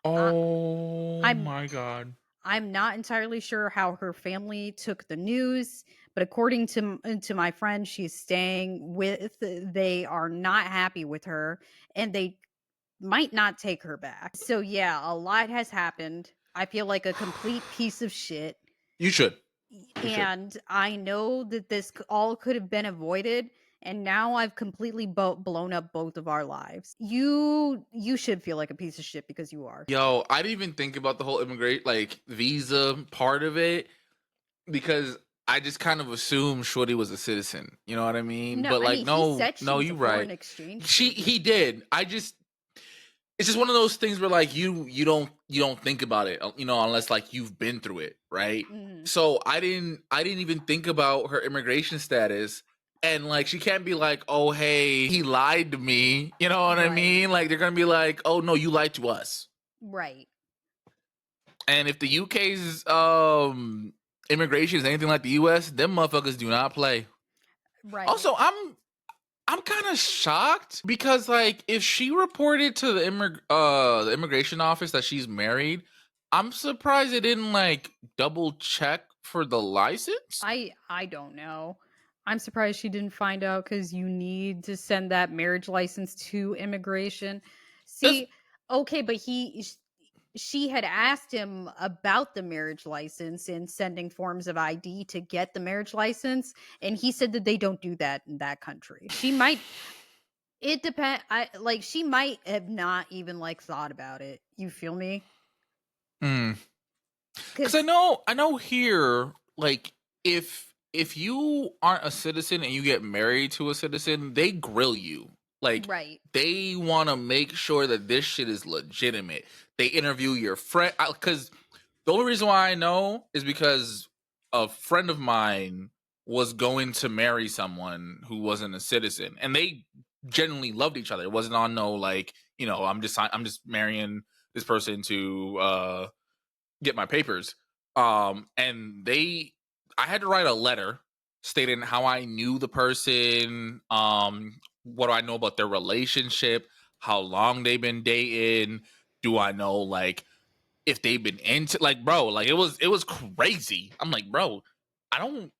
I, Oh i'm my god. I'm not entirely sure how her family took the news, but according to my friend she's staying with, they are not happy with her and they might not take her back. So yeah, a lot has happened. I feel like a complete piece of shit You should. You should. and I know that this all could have been avoided and now I've completely blown up both of our lives. You should feel like a piece of shit because you are. Yo, I didn't even think about the whole immigrant like visa part of it because I just kind of assumed Shorty was a citizen. You know what I mean? No, But I like, mean he no, said she no, was a you right. foreign exchange She student. he did. I just it's just one of those things where like you don't think about it, unless like you've been through it, right? Mhm. So I didn't even think about her immigration status. And like she can't be like, oh hey, he lied to me. You know what I Right. mean? Like they're gonna be like, oh no, you lied to us. Right. And if the UK's immigration is anything like the US, them motherfuckers do not play. Right. Also, I'm kind of shocked because like if she reported to the immigration office that she's married, I'm surprised they didn't like double check for the license. I don't know. I'm surprised she didn't find out cuz you need to send that marriage license to immigration. That's See, okay, but she had asked him about the marriage license and sending forms of ID to get the marriage license and he said that they don't do that in that country. She might it depend I like she might have not even like thought about it. You feel me? because I Cuz know I know here like if you aren't a citizen and you get married to a citizen, they grill you. Like right. they want to make sure that this shit is legitimate. They interview your friend because the only reason why I know is because a friend of mine was going to marry someone who wasn't a citizen, and they genuinely loved each other. It wasn't on no like I'm just marrying this person to get my papers. And I had to write a letter stating how I knew the person, what do I know about their relationship, how long they've been dating, do I know like if they've been into like bro, like it was crazy. I'm like, bro, I don't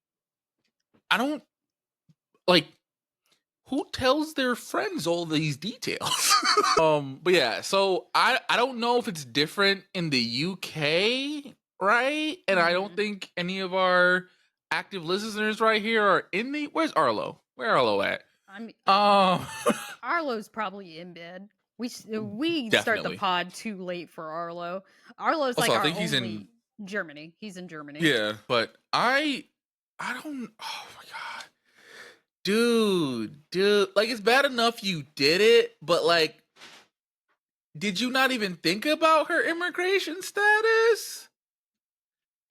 like who tells their friends all these details. But yeah, so I don't know if it's different in the UK, right? And I don't Mhm. think any of our active listeners right here are in the where's Arlo? Where Arlo at? I'm Um Arlo's probably in bed. We start the definitely. pod too late for Arlo. Arlo's Also, like I our think he's in only Germany. He's in Germany. yeah, but I don't oh my god. Dude, like it's bad enough you did it, but like did you not even think about her immigration status?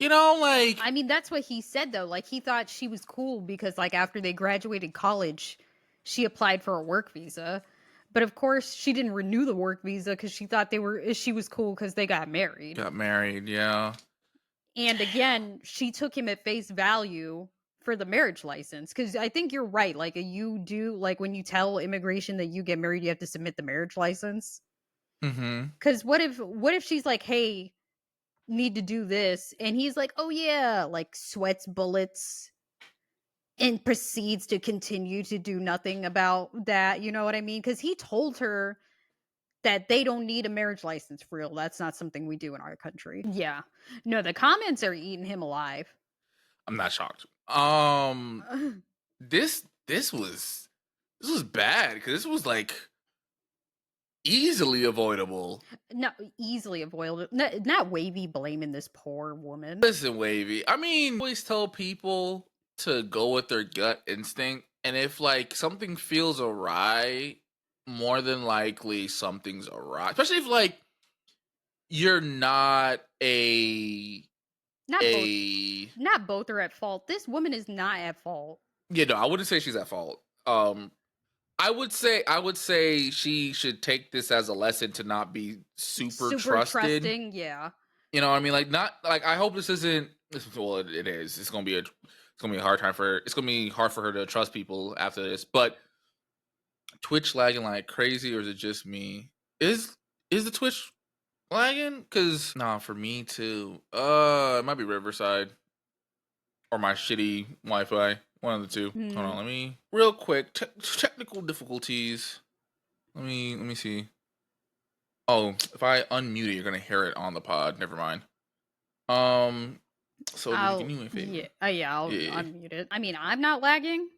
Like I mean, that's what he said though. Like he thought she was cool because like after they graduated college, she applied for a work visa. But of course, she didn't renew the work visa because she was cool because they got married. got married, yeah. And again, she took him at face value for the marriage license because I think you're right. Like you do, like when you tell immigration that you get married, you have to submit the marriage license. Mm-hmm. Because what if she's like, hey, need to do this, and he's like, oh yeah, like sweats bullets. and proceeds to continue to do nothing about that, you know what I mean? Because he told her that they don't need a marriage license for real. That's not something we do in our country. Yeah. No, the comments are eating him alive. I'm not shocked. This was bad because this was like easily avoidable. Not easily avoidable. Not Wavy blaming this poor woman. Listen, Wavy. I mean, I always tell people to go with their gut instinct, and if like something feels awry, more than likely something's awry. Especially if like you're not Not both. a Not both are at fault. This woman is not at fault. no, I wouldn't say she's at fault. I would say she should take this as a lesson to not be super Super trusted. trusting. Yeah. You know what I mean? Like not like I hope this isn't well, it is. It's gonna be a hard time for it's gonna be hard for her to trust people after this. But Twitch lagging like crazy, or is it just me? Is the Twitch lagging? Cause nah, for me too. It might be Riverside or my shitty Wi-Fi. One of the two. Hold on, let me real quick. Technical difficulties. Let me see. Oh, if I unmute it, you're gonna hear it on the pod. Never mind. So can you do me a favor? Yeah, I'll Yeah. unmute it. I mean, I'm not lagging.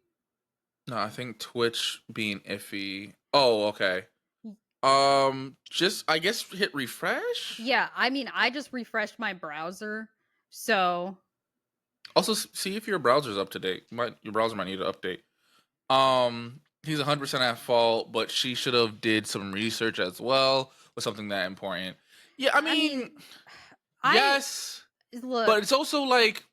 No, I think Twitch being iffy. Oh, okay. Just I guess hit refresh. Yeah, I mean, I just refreshed my browser, so Also, see if your browser's up to date. Your browser might need to update. He's 100% at fault, but she should have did some research as well with something that important. Yeah, I mean yes, look, but it's also like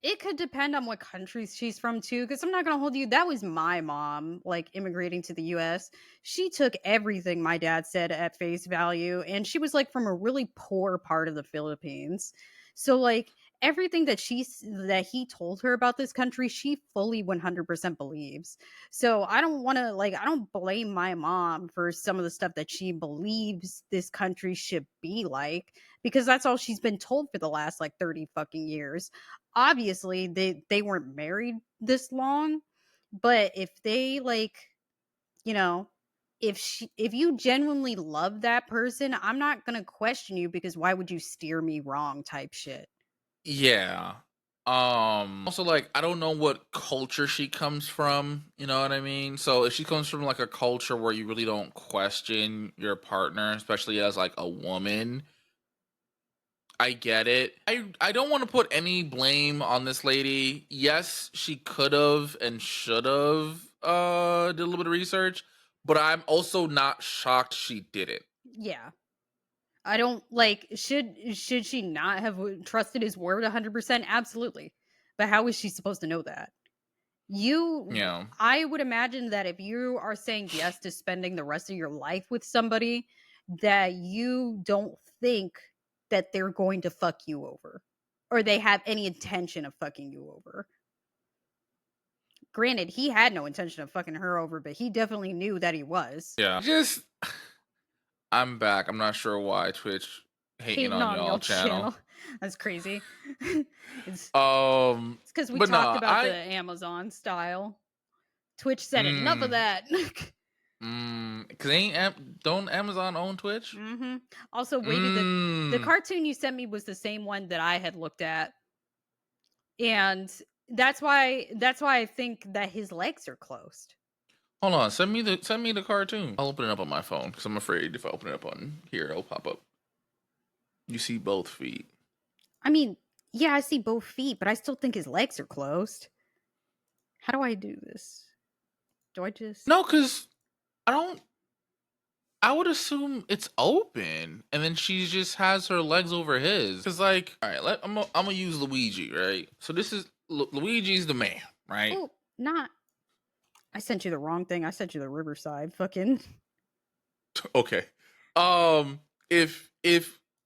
it could depend on what countries she's from too, because I'm not gonna hold you. That was my mom, like immigrating to the US. She took everything my dad said at face value, and she was like from a really poor part of the Philippines. So like everything that he told her about this country, she fully 100% believes. So I don't want to I don't blame my mom for some of the stuff that she believes this country should be like, because that's all she's been told for the last like 30 fucking years. Obviously they weren't married this long, but if they you know if you genuinely love that person, I'm not gonna question you, because why would you steer me wrong type shit. yeah. Also like I don't know what culture she comes from, you know what I mean? So if she comes from like a culture where you really don't question your partner, especially as like a woman, I get it. I don't want to put any blame on this lady. Yes, she could have and should have did a little bit of research, but I'm also not shocked she did it. Yeah, I don't should she not have trusted his word 100%? Absolutely. But how is she supposed to know that? You know. I would imagine that if you are saying yes to spending the rest of your life with somebody, that you don't think that they're going to fuck you over, or they have any intention of fucking you over. Granted, he had no intention of fucking her over, but he definitely knew that he was. Yeah. Just I'm back. I'm not sure why Twitch hating Hating on on y'all your channel. channel. That's crazy. It's because we But talked no, about the Amazon style. Twitch said enough of that. Cause don't Amazon own Twitch? Also, Wavy, the cartoon you sent me was the same one that I had looked at, and that's why I think that his legs are closed. Hold on, send me the cartoon. I'll open it up on my phone because I'm afraid if I open it up on here, it'll pop up. You see both feet. I mean, yeah, I see both feet, but I still think his legs are closed. How do I do this? Do I just No, cause I don't. I would assume it's open, and then she just has her legs over his. Cause like, all right, I'm gonna use Luigi, right? So this is Luigi's the man, right? Oh, not. I sent you the wrong thing. I sent you the Riverside. Fucking. Okay. If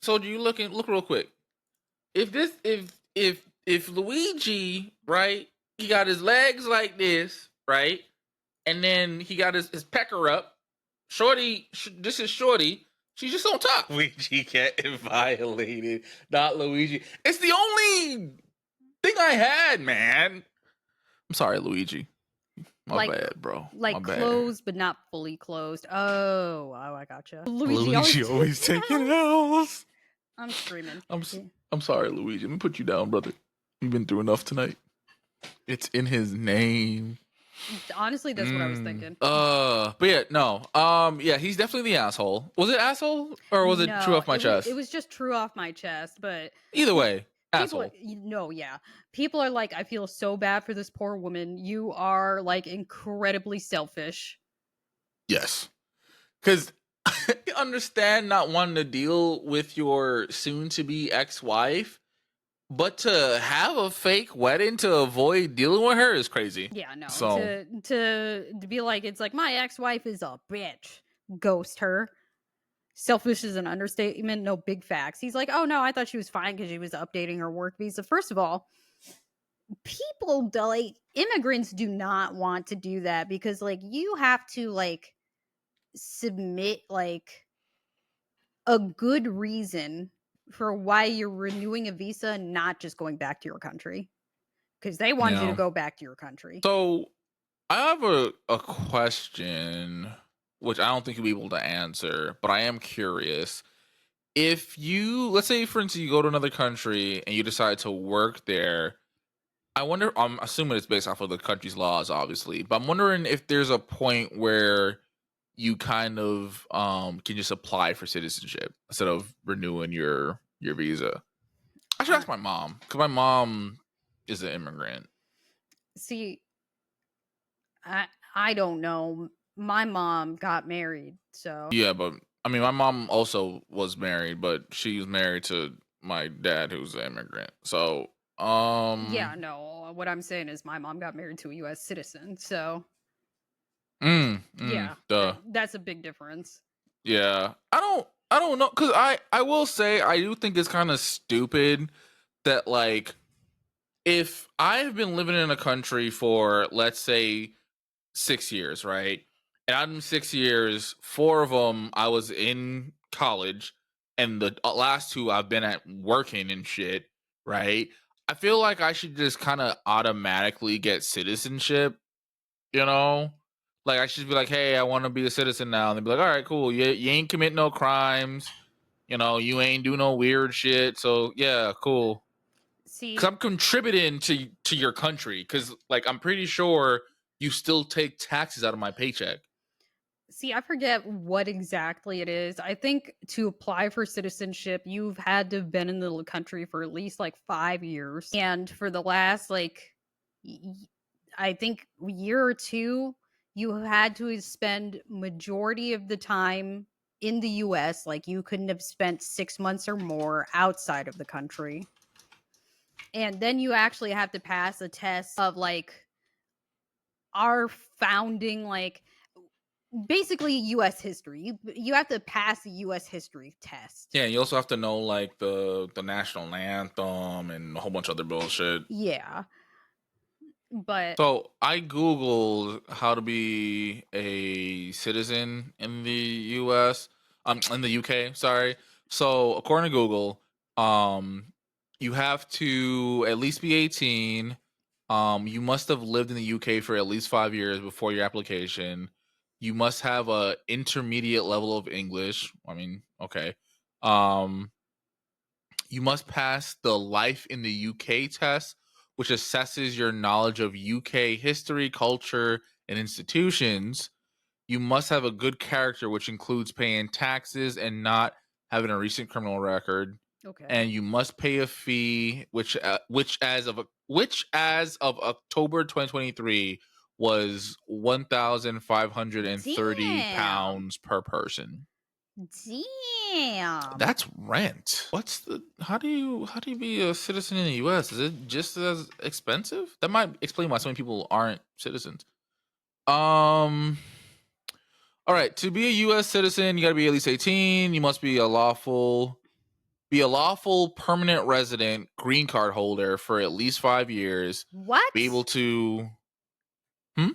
so, do you look real quick? If Luigi, right, he got his legs like this, right, and then he got his pecker up. Shorty, this is Shorty. She's just on top. Luigi getting violated, not Luigi. It's the only thing I had, man. I'm sorry, Luigi. My Like bad, bro. My like bad. closed but not fully closed. Oh, I gotcha. Luigi always Luigi taking always taking L's. L's. I'm screaming. I'm s- Yeah. I'm sorry, Luigi. Let me put you down, brother. You've been through enough tonight. It's in his name. Honestly, that's what I was thinking. But yeah, no. Yeah, he's definitely the asshole. Was it asshole or was it true No, off my it chest? was just true off my chest, but Either pe- way, people asshole. yeah. People are like, I feel so bad for this poor woman. You are like incredibly selfish. Yes. Because I understand not wanting to deal with your soon to be ex wife, but to have a fake wedding to avoid dealing with her is crazy. Yeah, no. So, To be like, it's like my ex-wife is a bitch. Ghost her. Selfish is an understatement, no big facts. He's like, oh no, I thought she was fine because she was updating her work visa. First of all, people like immigrants do not want to do that because like you have to like submit like a good reason for why you're renewing a visa and not just going back to your country because they want you to yeah. go back to your country. So, I have a question, which I don't think you'll be able to answer, but I am curious. If you, let's say, for instance, you go to another country and you decide to work there, I wonder, I'm assuming it's based off of the country's laws, obviously, but I'm wondering if there's a point where you kind of can just apply for citizenship instead of renewing your visa. I should I ask my mom because my mom is an immigrant. see. I don't know. My mom got married, so Yeah, but I mean, my mom also was married, but she's married to my dad, who's an immigrant. So, yeah, no. What I'm saying is my mom got married to a U.S. citizen, so yeah, duh. that's a big difference. Yeah, I don't know, because I will say I do think it's kind of stupid that, like, if I've been living in a country for, let's say, 6 years, right? And out of 6 years, 4 of them I was in college, and the last two I've been at working and shit, right? I feel like I should just kind of automatically get citizenship, you know? Like, I should be like, hey, I want to be a citizen now. And they'd be like, all right, cool. You ain't commit no crimes. You ain't do no weird shit. So, yeah, cool. Because See, I'm contributing to your country. Because, like, I'm pretty sure you still take taxes out of my paycheck. I forget what exactly it is. I think to apply for citizenship, you've had to have been in the country for at least like 5 years, and for the last like, I think year or two, you had to spend majority of the time in the U.S. Like you couldn't have spent 6 months or more outside of the country, and then you actually have to pass a test of like our founding like basically US history. You have to pass a US history test. Yeah, you also have to know, like, the national anthem and a whole bunch of other bullshit. Yeah. But So I Googled how to be a citizen in the US, in the UK, sorry. So according to Google, um, you have to at least be 18. You must have lived in the UK for at least 5 years before your application. You must have a intermediate level of English. I mean, okay. Um, you must pass the Life in the UK test, which assesses your knowledge of UK history, culture, and institutions. You must have a good character, which includes paying taxes and not having a recent criminal record. okay. And you must pay a fee, which as of October 2023 was Damn. £1,530 per person. Damn. That's rent. How do you be a citizen in the US? Is it just as expensive? That might explain why so many people aren't citizens. Um all right, to be a US citizen, you got to be at least 18. You must be a lawful permanent resident green card holder for at least 5 years. Be able What? to Hmm?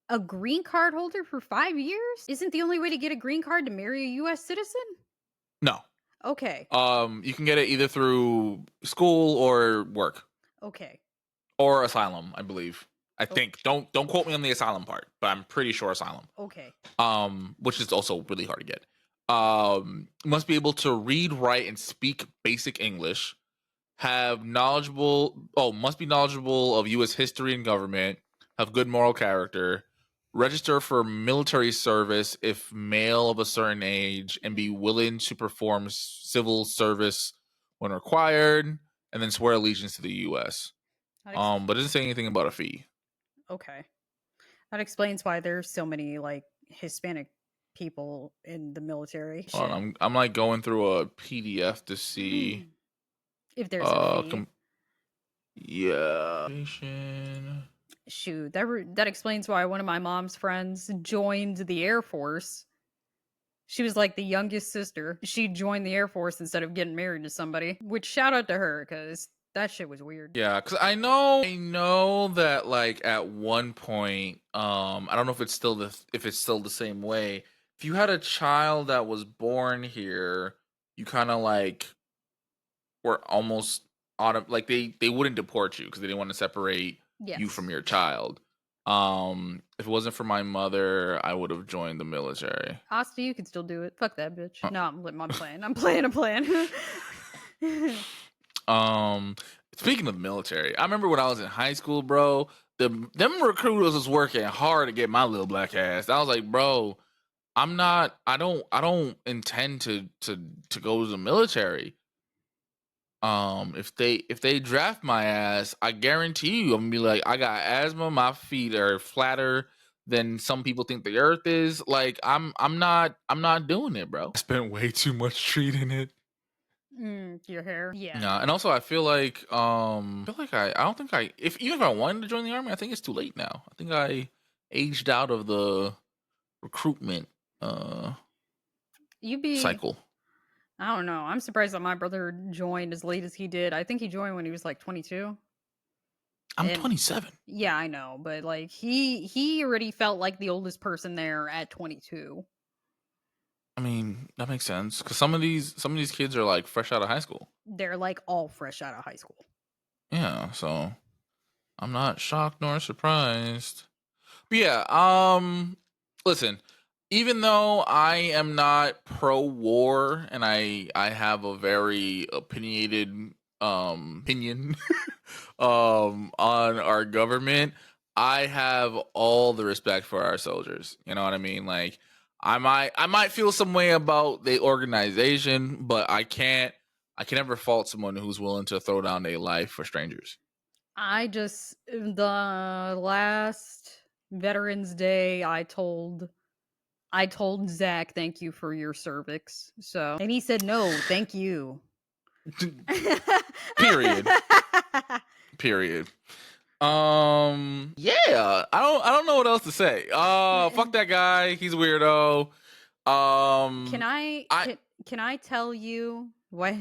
A green card holder for 5 years? Isn't the only way to get a green card to marry a US citizen? No. Okay. You can get it either through school or work Okay. or asylum, I believe. I think. Don't quote me on the asylum part, but I'm pretty sure asylum. Okay. Which is also really hard to get. Must be able to read, write, and speak basic English. Must be knowledgeable of U.S. history and government. Have good moral character. Register for military service if male of a certain age, and be willing to perform civil service when required, and then swear allegiance to the U.S. But it doesn't say anything about a fee. Okay. That explains why there's so many like Hispanic people in the military. Hold Shit. on, I'm like going through a PDF to see. If there's a fee. Yeah. Shoot, that explains why one of my mom's friends joined the Air Force. She was like the youngest sister. She joined the Air Force instead of getting married to somebody. Which shout out to her because that shit was weird. Yeah, because I know that like at one point, I don't know if it's still the same way. If you had a child that was born here, you kind of like were almost like they wouldn't deport you because they didn't want to separate you from Yes. your child. If it wasn't for my mother, I would have joined the military. Asta, you can still do it. Fuck that bitch. No, I'm playing. I'm playing a plan. Speaking of the military, I remember when I was in high school, bro. Them recruiters was working hard to get my little black ass. I was like, bro, I don't intend to go to the military. If they draft my ass, I guarantee you, I'm gonna be like, I got asthma. My feet are flatter than some people think the Earth is. Like, I'm not doing it, bro. I spent way too much treating it. Your hair. Yeah. Yeah, and also I feel like I don't think even if I wanted to join the army, I think it's too late now. I think I aged out of the recruitment You'd be cycle. I don't know. I'm surprised that my brother joined as late as he did. I think he joined when he was like 22. I'm And 27. yeah, I know, but like he already felt like the oldest person there at 22. I mean, that makes sense because some of these kids are like fresh out of high school. They're like all fresh out of high school. Yeah, so I'm not shocked nor surprised. But yeah, listen, even though I am not pro war and I have a very opinionated opinion on our government, I have all the respect for our soldiers. You know what I mean? Like I might feel some way about the organization, but I can never fault someone who's willing to throw down their life for strangers. The last Veterans Day I told Zach thank you for your cervix. So and he said no, thank you. Period. Period. Yeah, I don't know what else to say. Fuck that guy. He's a weirdo. Can I tell you what?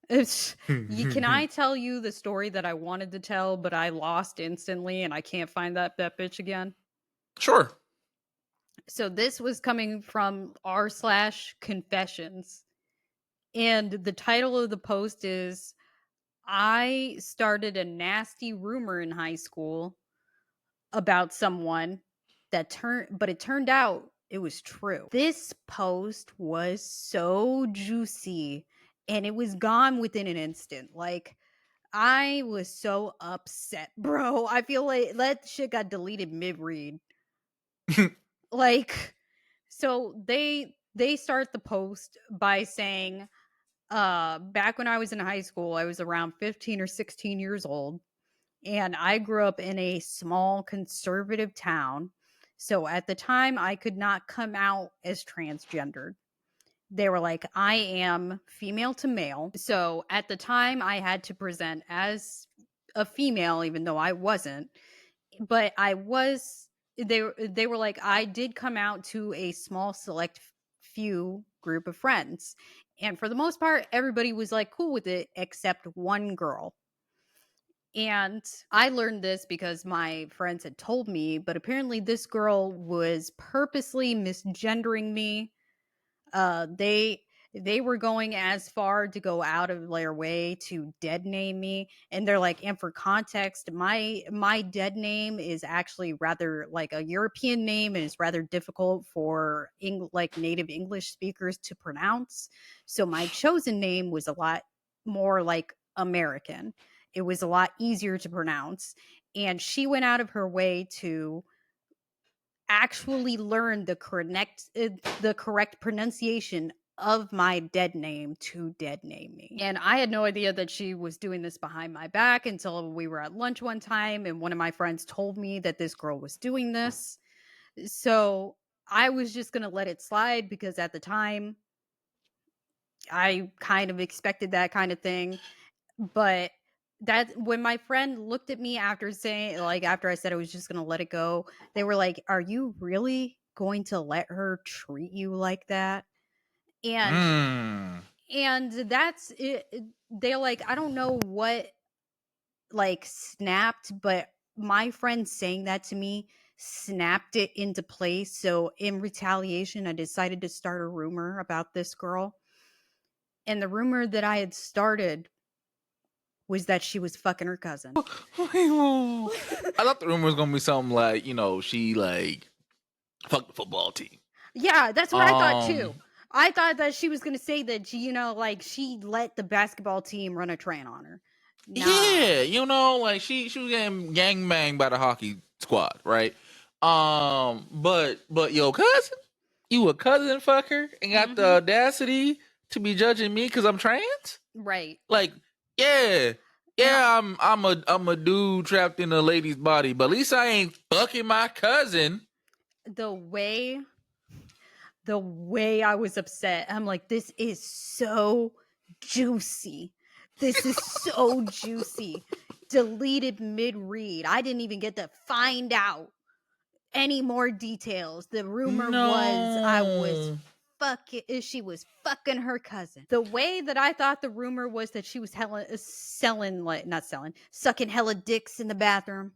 Can I tell you the story that I wanted to tell, but I lost instantly, and I can't find that bitch again? Sure. So this was coming from r/confessions, and the title of the post is I started a nasty rumor in high school about someone but it turned out it was true. This post was so juicy and it was gone within an instant. Like I was so upset, bro. I feel like that shit got deleted mid-read. Like so they start the post by saying back when I was in high school, I was around 15 or 16 years old, and I grew up in a small conservative town. So at the time, I could not come out as transgendered. They were like, I am female to male. So at the time, I had to present as a female, even though I wasn't. But I was. They were like, I did come out to a small select few group of friends, and for the most part, everybody was like cool with it except one girl. And I learned this because my friends had told me, but apparently this girl was purposely misgendering me. They they were going as far to go out of their way to dead name me, and they're like, and for context, my dead name is actually rather like a European name and is rather difficult for like native English speakers to pronounce. So my chosen name was a lot more like American. It was a lot easier to pronounce, and she went out of her way to actually learn the correct pronunciation of my dead name to dead name me. And I had no idea that she was doing this behind my back until we were at lunch one time and one of my friends told me that this girl was doing this. So I was just going to let it slide because at the time I kind of expected that kind of thing. But that when my friend looked at me after saying, like, after I said I was just gonna let it go, they were like, "Are you really going to let her treat you like that?" And Mm. that's it. They're like, I don't know what like snapped, but my friend saying that to me snapped it into place. So in retaliation, I decided to start a rumor about this girl. And the rumor that I had started was that she was fucking her cousin. I thought the rumor was gonna be something like, she like fucked the football team. Yeah, that's what I thought too. Um, I thought that she was gonna say that she, like she let the basketball team run a train on her. Nah. yeah, like she was getting gang banged by the hockey squad, right? But yo, cousin, you a cousin fucker and got the Hmm. audacity to be judging me because I'm trans? Right. Like, yeah. And Yeah, I'm a dude trapped in a lady's body, but at least I ain't fucking my cousin. the way I was upset, I'm like, this is so juicy. This is so juicy. Deleted mid read. I didn't even get to find out any more details. The rumor was No. she was fucking her cousin. The way that I thought the rumor was that she was selling, like, not selling, sucking hella dicks in the bathroom.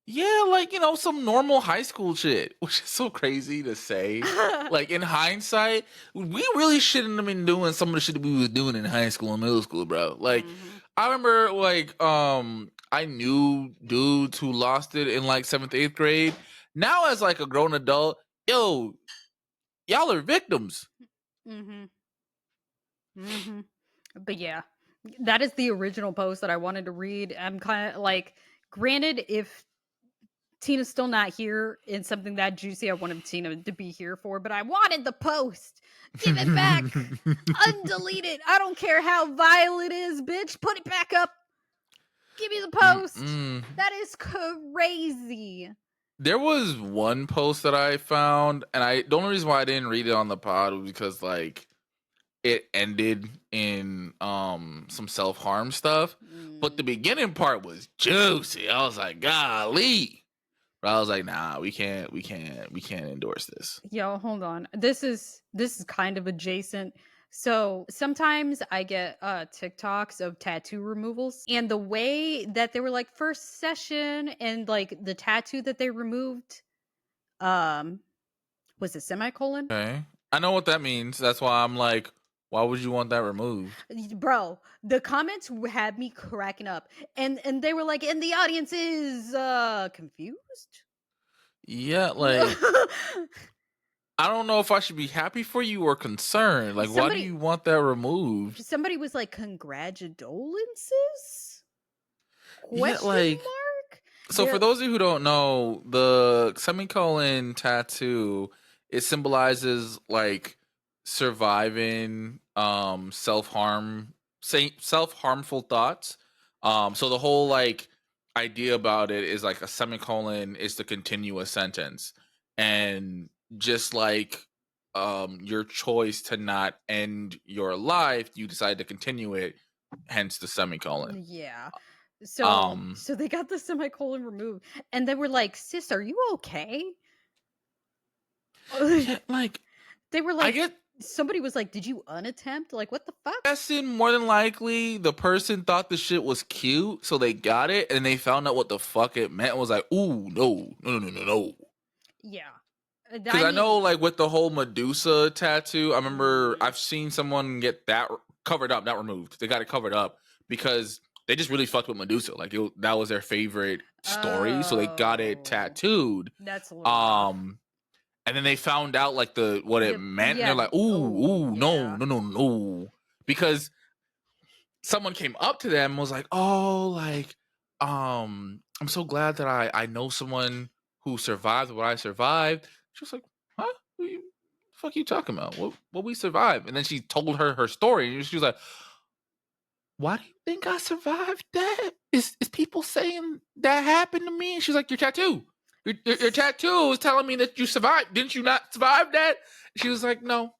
Yeah, like, some normal high school shit, which is so crazy to say. Like, in hindsight, we really shouldn't have been doing some of the shit we was doing in high school and middle school, bro. Like, Mhm. I remember, like, I knew dudes who lost it in, like, 7th, 8th grade. Now, as, like, a grown adult, yo, y'all are victims. Mhm. Mhm. But yeah, that is the original post that I wanted to read. I'm kind of like, granted, if Tina's still not here in something that juicy, I wanted Tina to be here for, but I wanted the post. Give it back. Undelete it. I don't care how vile it is, bitch. Put it back up. Give me the post. Mm-mm. That is crazy. There was one post that I found, and the only reason why I didn't read it on the pod was because, like, it ended in some self-harm stuff, but the Mm. beginning part was juicy. I was like, golly. But I was like, nah, we can't endorse this. Yo, hold on. This is kind of adjacent. So sometimes I get TikToks of tattoo removals, and the way that they were like first session and like the tattoo that they removed um was a semicolon. Okay. I know what that means. That's why I'm like, why would you want that removed? Bro, the comments had me cracking up. And they were like, and the audience is confused. Yeah, like, I don't know if I should be happy for you or concerned. Like, why do somebody you want that removed? somebody was like, congratulations? Yeah, Question like, mark? so for They're those of you who don't know, the semicolon tattoo, it symbolizes like surviving self-harmful thoughts. So the whole like idea about it is like a semicolon is to continue a sentence. And just like your choice to not end your life, you decide to continue it, hence the semicolon. yeah. So Um they got the semicolon removed and they were like, "Sis, are you okay?" yeah, like They were I like, get somebody was like, "Did you unattempt?" Like, what the fuck? guessing more than likely the person thought the shit was cute, so they got it, and they found out what the fuck it meant and was like, ooh, no, no, no, no, no, no. Yeah. Because I know, like, with the whole Medusa tattoo, I remember I've seen someone get that covered up, not removed. They got it covered up because they just really fucked with Medusa. Like, that was their favorite story, so they got it tattooed. That's a little rough. And then they found out, like, what it meant, and they're like, no, no. Because someone came up to them and was like, oh, like, I'm so glad that I know someone who survived what I survived. She was like, huh? What the fuck are you talking about? What we survived? And then she told her story, and she was like, why do you think I survived that? Is people saying that happened to me? And she's like, your tattoo. Your tattoo is telling me that you survived. Didn't you not survive that? She was like, no.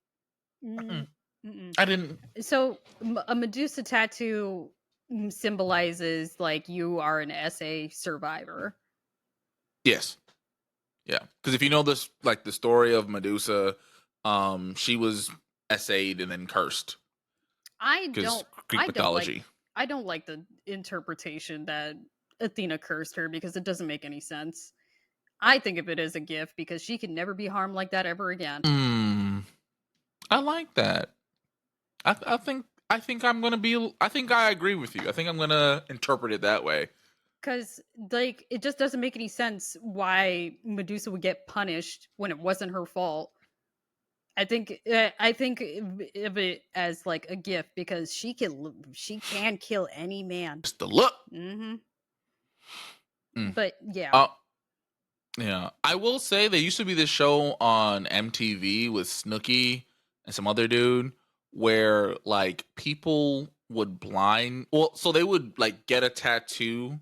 I didn't. So a Medusa tattoo symbolizes like you are an SA survivor. Yes. Yeah. Because if you know this, like the story of Medusa, she was SA'd and then cursed. I Greek mythology. I don't like the interpretation that Athena cursed her because it doesn't make any sense. I think of it as a gift because she can never be harmed like that ever again. I like that. I think I'm gonna be. I think I agree with you. I think I'm gonna interpret it that way. Because like it just doesn't make any sense why Medusa would get punished when it wasn't her fault. I think of it as like a gift because she can kill any man. Just the look. But yeah. Yeah, I will say there used to be this show on MTV with Snooki and some other dude where like people would so they would like get a tattoo.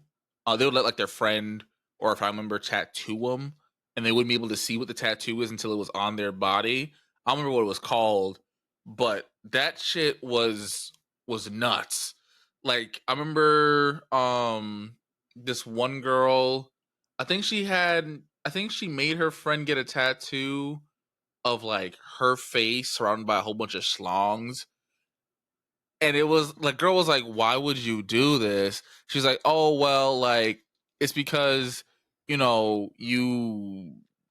They would let like their friend or a family member tattoo them, and they wouldn't be able to see what the tattoo is until it was on their body. I don't remember what it was called, but that shit was nuts. Like I remember this one girl, I think she made her friend get a tattoo of like her face surrounded by a whole bunch of schlongs. And it was like, girl was like, why would you do this? She's like, oh, well, like, it's because, you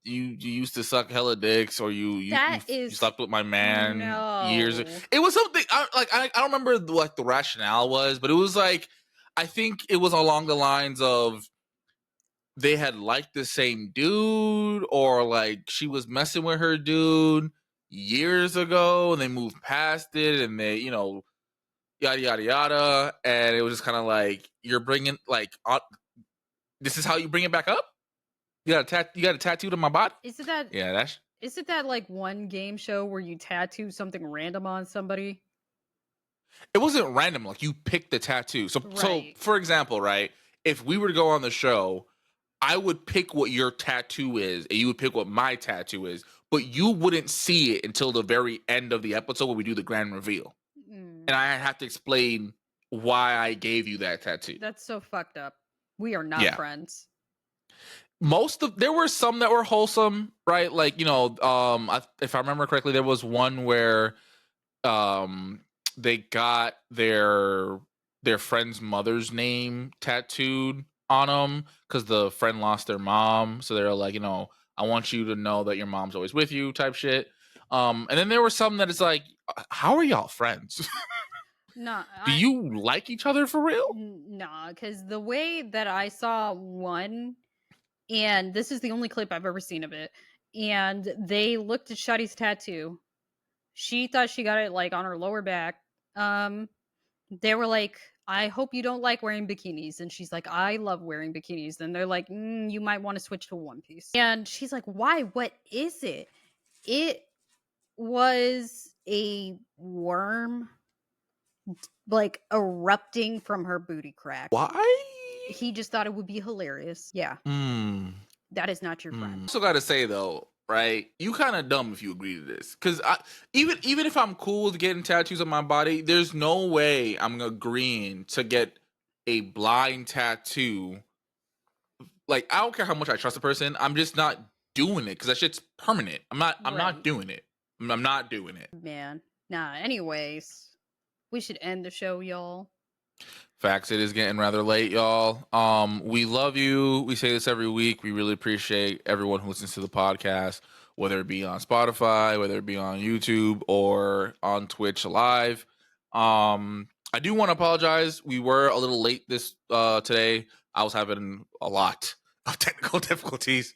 used to suck hella dicks, or you slept with my man years ago. It was something I don't remember what the rationale was, but it was like, I think it was along the lines of they had liked the same dude, or like she was messing with her dude years ago and they moved past it, and they, yada yada yada, and it was just kind of like, you're bringing like this is how you bring it back up. You got a tattoo to my body. Is it that? Yeah, is it that like one game show where you tattoo something random on somebody? It wasn't random. Like you picked the tattoo. So for example, right? If we were to go on the show, I would pick what your tattoo is, and you would pick what my tattoo is, but you wouldn't see it until the very end of the episode when we do the grand reveal. And I have to explain why I gave you that tattoo. That's so fucked up. We are not friends. There were some that were wholesome, right? Like, if I remember correctly, there was one where they got their friend's mother's name tattooed on them because the friend lost their mom. So they're like, I want you to know that your mom's always with you type shit. And then there were some that it's like, how are y'all friends? No. Do you like each other for real? Nah, because the way that I saw one, and this is the only clip I've ever seen of it, and they looked at Shotty's tattoo. She thought she got it like on her lower back. They were like, I hope you don't like wearing bikinis. And she's like, I love wearing bikinis. And they're like, you might want to switch to one piece. And she's like, why? What is it? It was a worm like erupting from her booty crack. Why? He just thought it would be hilarious. Yeah. That is not your friend. I also gotta say though, right? You kind of dumb if you agree to this, because even if I'm cool with getting tattoos on my body, there's no way I'm agreeing to get a blind tattoo. Like, I don't care how much I trust a person, I'm just not doing it because that shit's permanent. I'm not doing it. I'm not doing it. Man, nah. Anyways, we should end the show, y'all. Facts. It is getting rather late, y'all. We love you. We say this every week. We really appreciate everyone who listens to the podcast. whether it be on Spotify, whether it be on YouTube or on Twitch Live. I do want to apologize. We were a little late this today. I was having a lot of technical difficulties.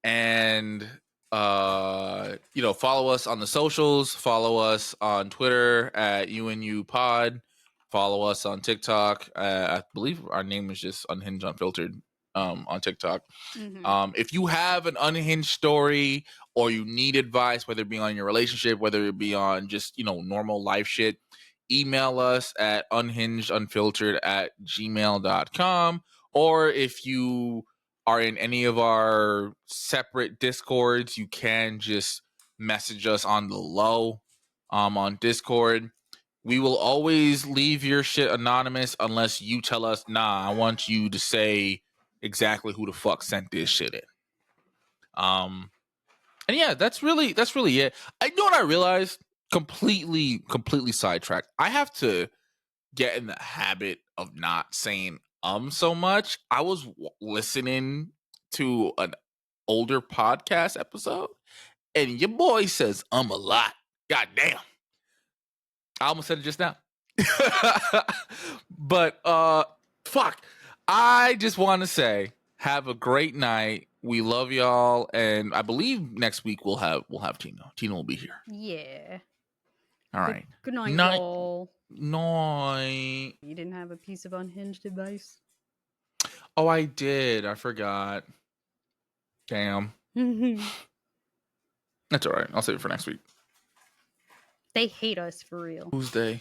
And follow us on the socials, follow us on Twitter at UNU Pod, follow us on TikTok. I believe our name is just Unhinged Unfiltered on TikTok. If you have an unhinged story or you need advice, whether it be on your relationship, whether it be on just normal life shit, email us at unhingedunfiltered@gmail.com. Or if you are in any of our separate Discords, you can just message us on the low on Discord. We will always leave your shit anonymous unless you tell us, nah, I want you to say exactly who the fuck sent this shit in. And yeah, that's really it. I know what I realized, completely sidetracked. I have to get in the habit of not saying so much. I was listening to an older podcast episode and your boy says a lot. God damn. I almost said it just now. But fuck. I just want to say have a great night. We love y'all, and I believe next week we'll have Tina. Tina will be here. Yeah. All right. Good night, Night. y'all. Night. You didn't have a piece of unhinged advice? Oh, I did. I forgot. Damn. That's all right. I'll save it for next week. They hate us for real. Who's they?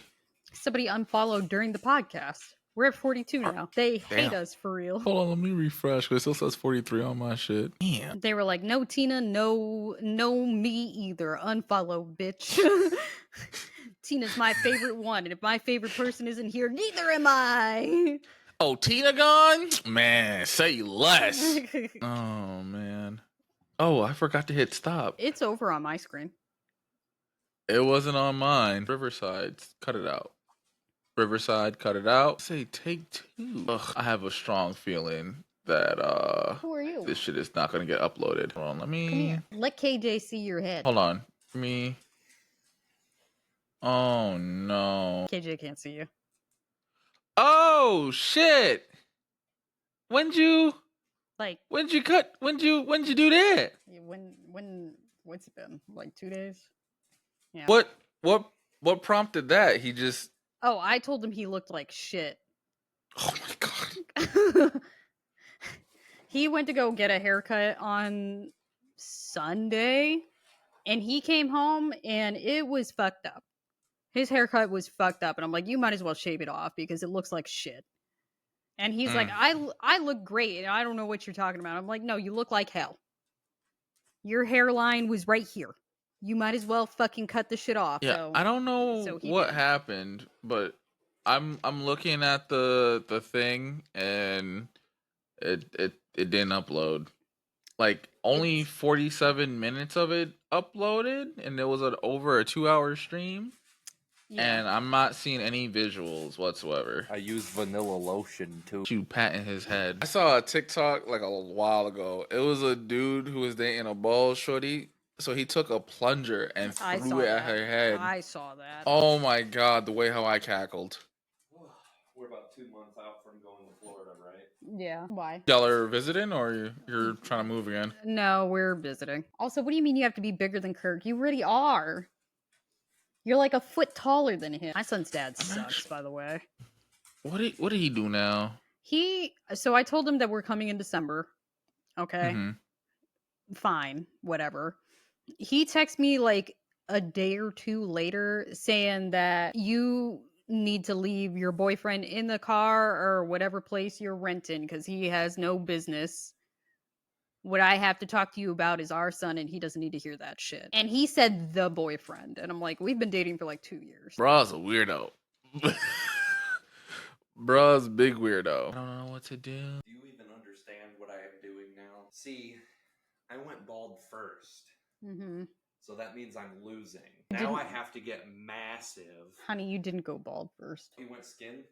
Somebody unfollowed during the podcast. We're at 42 now. They hate us for real. Hold on, let me refresh because it still says 43 on my shit. Damn. They were like, no Tina, no me either. Unfollow, bitch. Tina's my favorite one, and if my favorite person isn't here, neither am I. Oh, Tina gone? Man, say less. Oh, man. Oh, I forgot to hit stop. It's over on my screen. It wasn't on mine. Riverside, cut it out. Riverside, cut it out. Say take two. Ugh, I have a strong feeling that Who are you? this shit is not gonna get uploaded. Hold on, let me. Come here. Let KJ see your head. Hold on, me. Oh no. KJ can't see you. Oh shit. When'd you cut? When'd you do that? What's it been? Like 2 days? Yeah. What prompted that? He just. Oh, I told him he looked like shit. Oh my god. He went to go get a haircut on Sunday, and he came home and it was fucked up. His haircut was fucked up, and I'm like, you might as well shave it off because it looks like shit. And he's like, I look great, and I don't know what you're talking about. I'm like, no, you look like hell. Your hairline was right here. You might as well fucking cut the shit off. Yeah, so, I don't know what happened, but I'm looking at the thing and it didn't upload. Like only 47 minutes of it uploaded, and it was over a 2-hour stream. Yeah. And I'm not seeing any visuals whatsoever. I use vanilla lotion too. You patting his head. I saw a TikTok like a while ago. It was a dude who was dating a bald shorty. So he took a plunger and threw it at her head. I saw that. Oh my god, the way how I cackled. We're about 2 months out from going to Florida, right? Yeah. Why? Y'all are visiting or you're trying to move again? No, we're visiting. Also, what do you mean you have to be bigger than Kirk? You already are. You're like a foot taller than him. My son's dad sucks, by the way. What did he do now? So I told him that we're coming in December. Okay. Mm-hmm. Fine. Whatever. He texts me like a day or two later saying that you need to leave your boyfriend in the car or whatever place you're renting because he has no business. What I have to talk to you about is our son, and he doesn't need to hear that shit. And he said the boyfriend, and I'm like, we've been dating for like 2 years. Bruh's a weirdo. Bruh's a big weirdo. I don't know what to do. Do you even understand what I am doing now? See, I went bald first. Mm-hmm. So that means I'm losing. Now I have to get massive. Honey, you didn't go bald first. You went skin?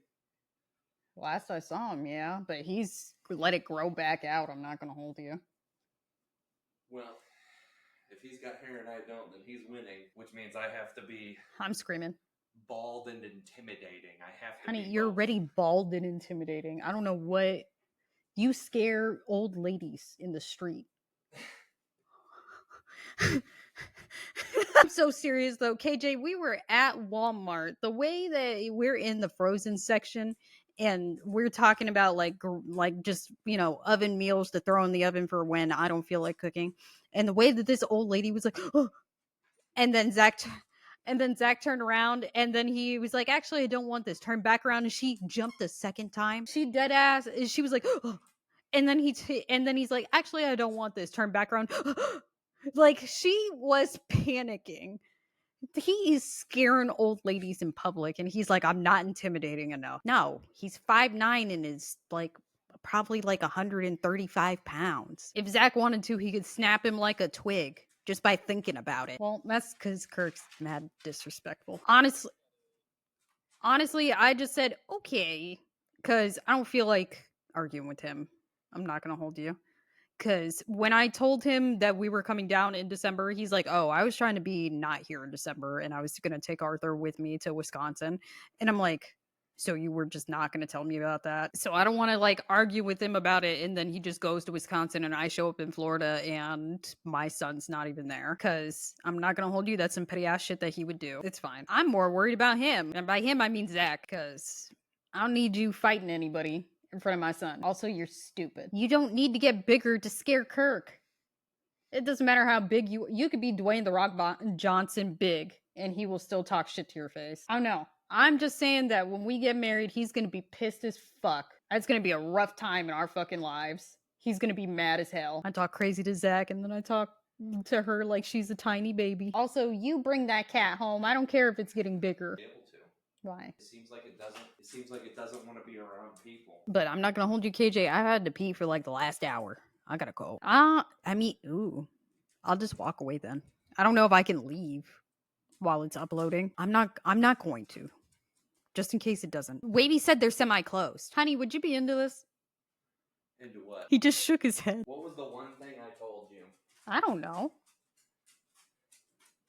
Last I saw him, yeah. But he's let it grow back out. I'm not going to hold you. Well, if he's got hair and I don't, then he's winning, which means I have to be I'm screaming. bald and intimidating. I have to Honey, be you're both. already bald and intimidating. I don't know what. You scare old ladies in the street. I'm so serious though. KJ, we were at Walmart. The way that we're in the frozen section and we're talking about like just, oven meals to throw in the oven for when I don't feel like cooking. And the way that this old lady was like, oh, and then Zach turned around and then he was like, actually, I don't want this. Turned back around and she jumped a second time. She dead ass. She was like, oh. And then he's like, actually, I don't want this. Turned back around. Like she was panicking. He is scaring old ladies in public and he's like, I'm not intimidating enough. No, he's 5'9" and is like probably like 135 pounds. If Zach wanted to, he could snap him like a twig just by thinking about it. Well, that's because Kirk's mad disrespectful. Honestly, I just said okay because I don't feel like arguing with him. I'm not gonna hold you. Because when I told him that we were coming down in December, he's like, oh, I was trying to be not here in December and I was going to take Arthur with me to Wisconsin. And I'm like, so you were just not going to tell me about that? So I don't want to like argue with him about it. And then he just goes to Wisconsin and I show up in Florida and my son's not even there. Because I'm not going to hold you. That's some petty ass shit that he would do. It's fine. I'm more worried about him. And by him, I mean Zach. Because I don't need you fighting anybody in front of my son. Also, you're stupid. You don't need to get bigger to scare Kirk. It doesn't matter how big you could be Dwayne the Rock Johnson big and he will still talk shit to your face. I don't know. I'm just saying that when we get married, he's going to be pissed as fuck. It's going to be a rough time in our fucking lives. He's going to be mad as hell. I talk crazy to Zach and then I talk to her like she's a tiny baby. Also, you bring that cat home. I don't care if it's getting bigger. Be able to. Why? It seems like it doesn't want to be around people. But I'm not gonna hold you, KJ. I had to pee for like the last hour. I gotta go. Ooh. I'll just walk away then. I don't know if I can leave while it's uploading. I'm not going to. Just in case it doesn't. Wavy said they're semi-closed. Honey, would you be into this? Into what? He just shook his head. What was the one thing I told you? I don't know.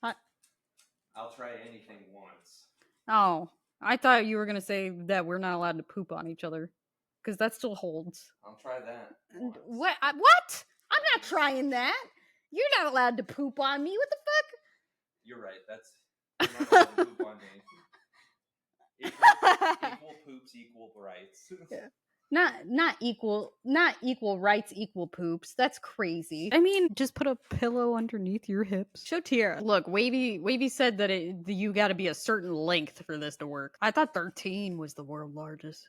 I'll try anything once. Oh, I thought you were gonna say that we're not allowed to poop on each other. Because that still holds. I'll try that. And Once. what? What? I'm not trying that. You're not allowed to poop on me. What the fuck? You're right. You're not allowed to poop on me. Equal poops, equal rights. Yeah. Not equal rights, equal poops. That's crazy. I mean, just put a pillow underneath your hips. Show Tiara. Look, Wavy said that you got to be a certain length for this to work. I thought 13 was the world largest.